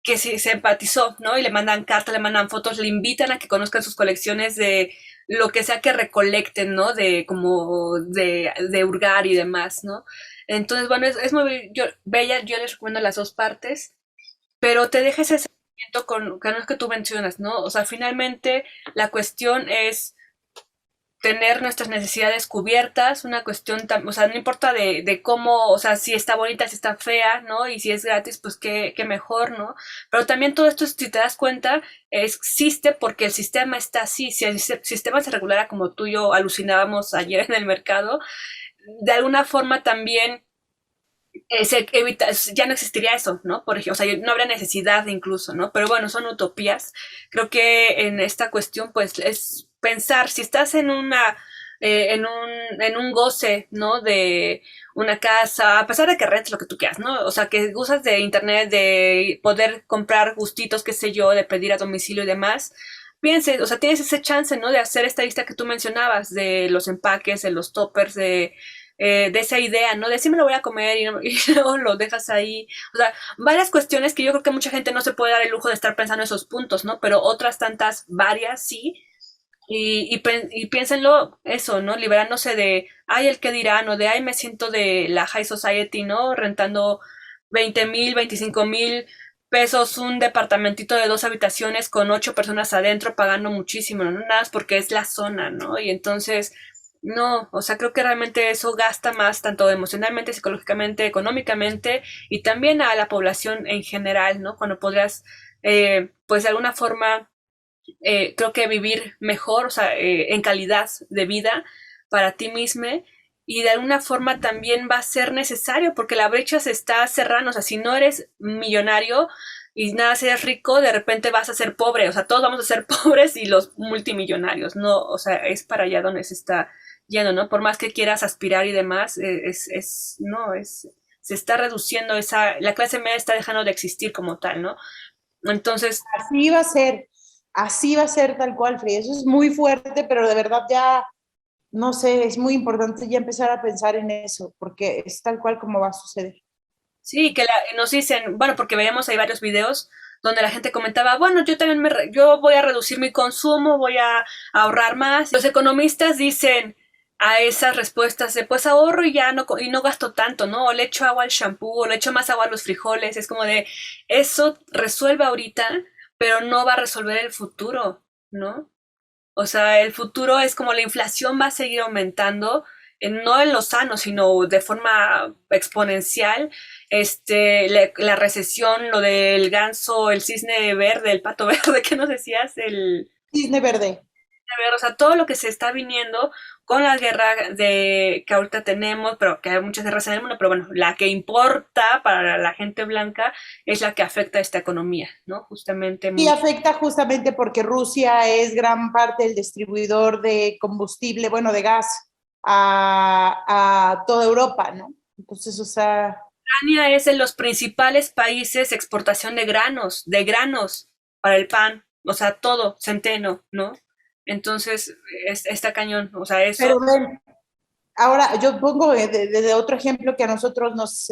que se empatizó, ¿no? Y le mandan cartas, le mandan fotos, le invitan a que conozcan sus colecciones de lo que sea que recolecten, ¿no? De como de hurgar y demás, ¿no? Entonces, bueno, es muy bella, yo les recomiendo las dos partes, pero te deja ese sentimiento con lo que tú mencionas, ¿no? O sea, finalmente la cuestión es tener nuestras necesidades cubiertas, una cuestión, o sea, no importa de cómo, o sea, si está bonita, si está fea, ¿no? Y si es gratis, pues qué mejor, ¿no? Pero también todo esto, si te das cuenta, existe porque el sistema está así. Si el sistema se regulara como tú y yo alucinábamos ayer en el mercado, de alguna forma también ya no existiría eso, ¿no? Por ejemplo, o sea, no habría necesidad incluso, ¿no? Pero bueno, son utopías. Creo que en esta cuestión, pues, es pensar, si estás en un goce, ¿no? De una casa, a pesar de que rentes lo que tú quieras, ¿no? O sea, que usas de internet, de poder comprar gustitos, qué sé yo, de pedir a domicilio y demás, piense, o sea, tienes ese chance, ¿no? De hacer esta lista que tú mencionabas, de los empaques, de los toppers, de esa idea, ¿no? De sí me lo voy a comer y, no, y luego lo dejas ahí. O sea, varias cuestiones que yo creo que mucha gente no se puede dar el lujo de estar pensando en esos puntos, ¿no? Pero otras tantas, varias, sí. Y piénsenlo eso, ¿no? Liberándose de, ay, el que dirán, o de, ay, me siento de la high society, ¿no? Rentando 20,000, 25,000 pesos un departamentito de 2 habitaciones con 8 personas adentro pagando muchísimo, ¿no? Nada más porque es la zona, ¿no? Y entonces, no, o sea, creo que realmente eso gasta más, tanto emocionalmente, psicológicamente, económicamente, y también a la población en general, ¿no? Cuando podrías, pues de alguna forma creo que vivir mejor, o sea, en calidad de vida para ti mismo y de alguna forma también va a ser necesario porque la brecha se está cerrando, o sea, si no eres millonario y nada, si eres rico, de repente vas a ser pobre, o sea, todos vamos a ser pobres y los multimillonarios, no, o sea, es para allá donde se está yendo, ¿no? Por más que quieras aspirar y demás, no, se está reduciendo la clase media está dejando de existir como tal, ¿no? Entonces, Así va a ser, así va a ser tal cual, Free. Eso es muy fuerte, pero de verdad ya, no sé, es muy importante ya empezar a pensar en eso, porque es tal cual como va a suceder. sí, que nos dicen, bueno, porque veíamos ahí varios videos donde la gente comentaba, bueno, yo también yo voy a reducir mi consumo, voy a ahorrar más. Los economistas dicen a esas respuestas de, pues ahorro y ya no gasto tanto, ¿no? O le echo agua al shampoo, o le echo más agua a los frijoles. Es como de, eso resuelve ahorita, pero no va a resolver el futuro, ¿no? O sea, el futuro es como la inflación va a seguir aumentando, no en lo sano, sino de forma exponencial. La recesión, lo del ganso, el cisne verde, el pato verde, ¿qué nos decías? Cisne verde. O sea, todo lo que se está viniendo con la guerra que ahorita tenemos, pero que hay muchas guerras en el mundo, pero bueno, la que importa para la gente blanca es la que afecta a esta economía, ¿no? Justamente Y mucho. afecta justamente porque Rusia es gran parte del distribuidor de combustible, bueno, de gas a toda Europa, ¿no? Entonces, o sea, Ucrania es de los principales países de exportación de granos para el pan, o sea, todo, centeno, ¿no? Entonces, está cañón, o sea, eso. pero ven, ahora yo pongo de otro ejemplo que a nosotros nos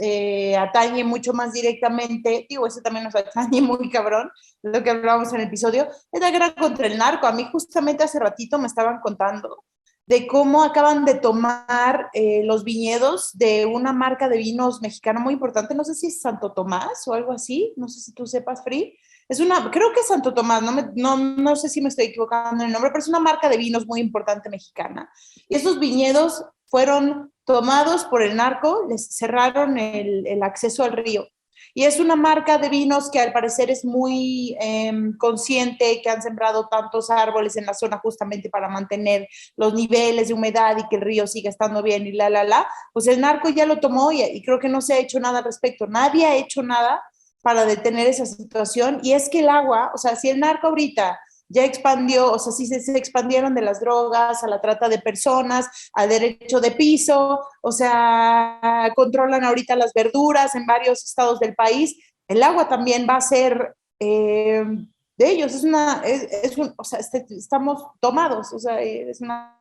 atañe mucho más directamente, digo, ese también nos atañe muy cabrón, lo que hablábamos en el episodio, es la guerra contra el narco. A mí justamente hace ratito me estaban contando de cómo acaban de tomar los viñedos de una marca de vinos mexicana muy importante, no sé si es Santo Tomás o algo así, no sé si tú sepas, Free. Es una, creo que es Santo Tomás, no sé si me estoy equivocando en el nombre, pero es una marca de vinos muy importante mexicana. Y esos viñedos fueron tomados por el narco, les cerraron el acceso al río. Y es una marca de vinos que al parecer es muy consciente, que han sembrado tantos árboles en la zona justamente para mantener los niveles de humedad y que el río siga estando bien y pues el narco ya lo tomó y creo que no se ha hecho nada al respecto. Nadie ha hecho nada para detener esa situación. Y es que el agua, o sea, si el narco ahorita ya expandió, o sea, sí se expandieron de las drogas a la trata de personas, al derecho de piso, o sea, controlan ahorita las verduras en varios estados del país. El agua también va a ser de ellos, o sea, estamos tomados, o sea, es una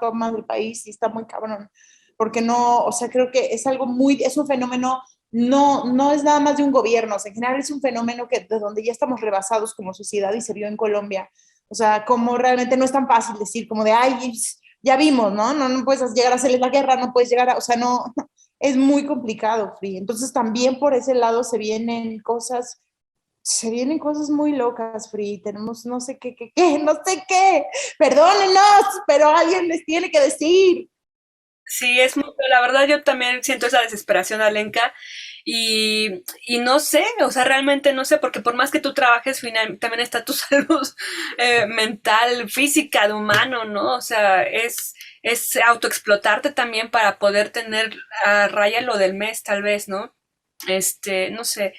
toma del país y está muy cabrón, porque no, o sea, creo que es algo es un fenómeno no es nada más de un gobierno, o sea, en general es un fenómeno de donde ya estamos rebasados como sociedad y se vio en Colombia. O sea, como realmente no es tan fácil decir como de, ay, ya vimos, ¿no? No puedes llegar a hacerles la guerra, no puedes llegar a, o sea, no, es muy complicado, Free. Entonces también por ese lado se vienen cosas muy locas, Free. Tenemos no sé no sé qué. Perdónenos, pero alguien les tiene que decir. Sí, es mucho, la verdad yo también siento esa desesperación, Alenka, y no sé, o sea, realmente no sé, porque por más que tú trabajes, también está tu salud mental, física, de humano, ¿no? O sea, es autoexplotarte también para poder tener a raya lo del mes, tal vez, ¿no? no sé,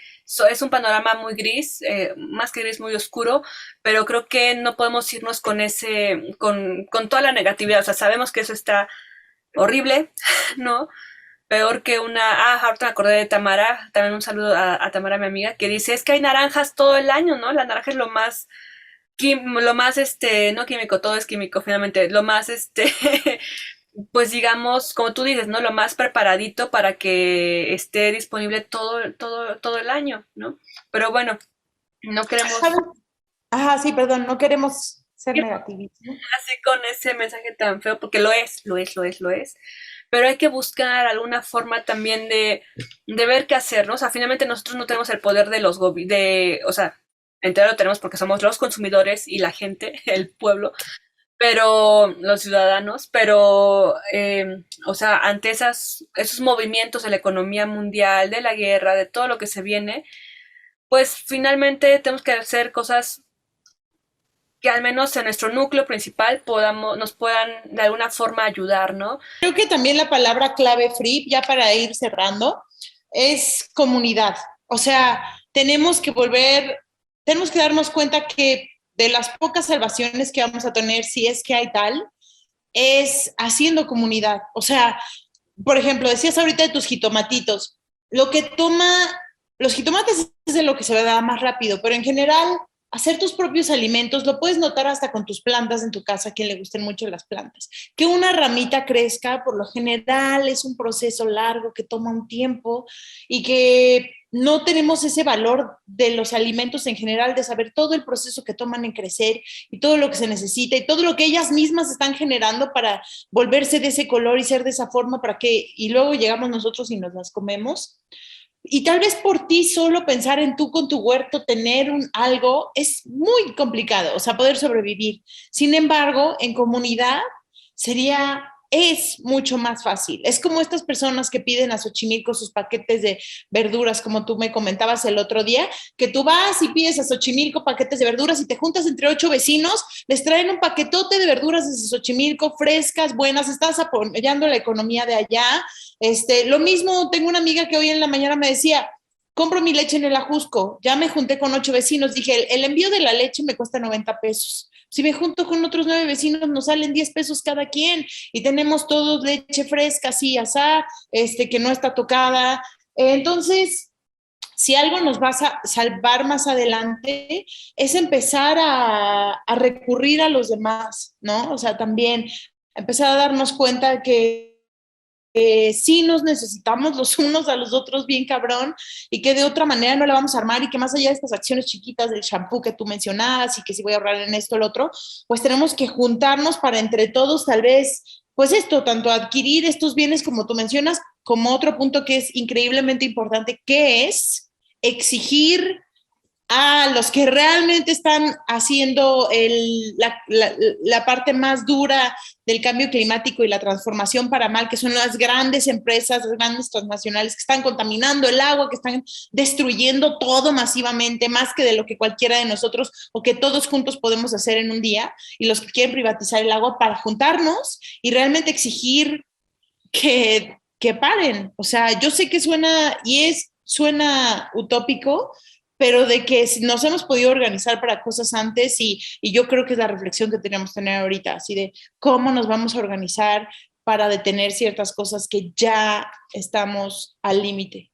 es un panorama muy gris, más que gris, muy oscuro, pero creo que no podemos irnos con toda la negatividad. O sea, sabemos que eso está horrible, ¿no? Peor que ahorita me acordé de Tamara, también un saludo a Tamara, mi amiga, que dice, es que hay naranjas todo el año, ¿no? La naranja es lo más, no químico, todo es químico, finalmente, lo más, pues digamos, como tú dices, ¿no? Lo más preparadito para que esté disponible todo el año, ¿no? Pero bueno, no queremos ¿Sabes? Ajá, sí, perdón, no queremos ser negativos, ¿no? así con ese mensaje tan feo, porque lo es. Pero hay que buscar alguna forma también de ver qué hacer, ¿no? O sea, finalmente nosotros no tenemos el poder o sea, entero lo tenemos porque somos los consumidores y la gente, el pueblo, pero los ciudadanos, pero, o sea, ante esos movimientos de la economía mundial, de la guerra, de todo lo que se viene, pues finalmente tenemos que hacer cosas que al menos en nuestro núcleo principal nos puedan de alguna forma ayudar, ¿no? Creo que también la palabra clave, Free, ya para ir cerrando, es comunidad. O sea, tenemos que darnos cuenta que de las pocas salvaciones que vamos a tener, si es que hay tal, es haciendo comunidad. O sea, por ejemplo, decías ahorita de tus jitomatitos. Los jitomates es de lo que se va a dar más rápido, pero en general, hacer tus propios alimentos, lo puedes notar hasta con tus plantas en tu casa, a quien le gusten mucho las plantas. Que una ramita crezca, por lo general, es un proceso largo que toma un tiempo y que no tenemos ese valor de los alimentos en general, de saber todo el proceso que toman en crecer y todo lo que se necesita y todo lo que ellas mismas están generando para volverse de ese color y ser de esa forma y luego llegamos nosotros y nos las comemos. Y tal vez por ti solo pensar en tú con tu huerto, tener algo, es muy complicado, o sea, poder sobrevivir. Sin embargo, en comunidad es mucho más fácil. Es como estas personas que piden a Xochimilco sus paquetes de verduras, como tú me comentabas el otro día, que tú vas y pides a Xochimilco paquetes de verduras y te juntas entre 8 vecinos, les traen un paquetote de verduras desde Xochimilco, frescas, buenas, estás apoyando la economía de allá. Lo mismo, tengo una amiga que hoy en la mañana me decía, compro mi leche en el Ajusco, ya me junté con 8 vecinos, dije, el envío de la leche me cuesta 90 pesos. Si me junto con otros 9 vecinos, nos salen 10 pesos cada quien y tenemos todos leche fresca, así, asá, que no está tocada. Entonces, si algo nos va a salvar más adelante, es empezar a recurrir a los demás, ¿no? O sea, también empezar a darnos cuenta que sí nos necesitamos los unos a los otros bien cabrón y que de otra manera no la vamos a armar y que más allá de estas acciones chiquitas del shampoo que tú mencionabas y que si voy a ahorrar en esto o el otro, pues tenemos que juntarnos para entre todos tal vez, pues esto, tanto adquirir estos bienes como tú mencionas, como otro punto que es increíblemente importante, que es exigir a los que realmente están haciendo la parte más dura del cambio climático y la transformación para mal, que son las grandes empresas, las grandes transnacionales que están contaminando el agua, que están destruyendo todo masivamente, más que de lo que cualquiera de nosotros o que todos juntos podemos hacer en un día, y los que quieren privatizar el agua, para juntarnos y realmente exigir que paren. O sea, yo sé que suena utópico, pero de que nos hemos podido organizar para cosas antes y yo creo que es la reflexión que tenemos que tener ahorita, así de cómo nos vamos a organizar para detener ciertas cosas que ya estamos al límite.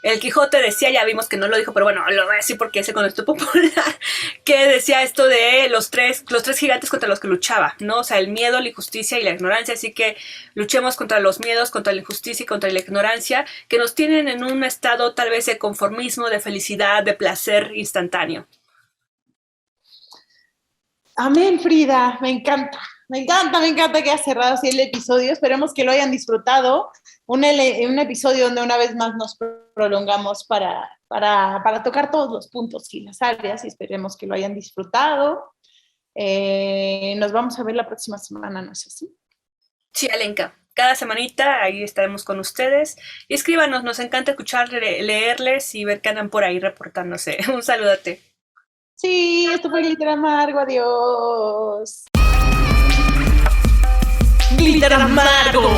El Quijote decía, ya vimos que no lo dijo, pero bueno, lo voy a decir porque es el concepto popular, que decía esto de los tres gigantes contra los que luchaba, ¿no? O sea, el miedo, la injusticia y la ignorancia, así que luchemos contra los miedos, contra la injusticia y contra la ignorancia, que nos tienen en un estado tal vez de conformismo, de felicidad, de placer instantáneo. Amén, Frida, me encanta que hayas cerrado así el episodio. Esperemos que lo hayan disfrutado. Un episodio donde una vez más nos prolongamos para tocar todos los puntos y las áreas, y esperemos que lo hayan disfrutado. Nos vamos a ver la próxima semana, ¿no es así? Sí, Alenka. Cada semanita ahí estaremos con ustedes. Y escríbanos, nos encanta escuchar, leerles y ver que andan por ahí reportándose. Un saludote. Sí, esto fue Glitter Amargo, adiós. Glitter Amargo.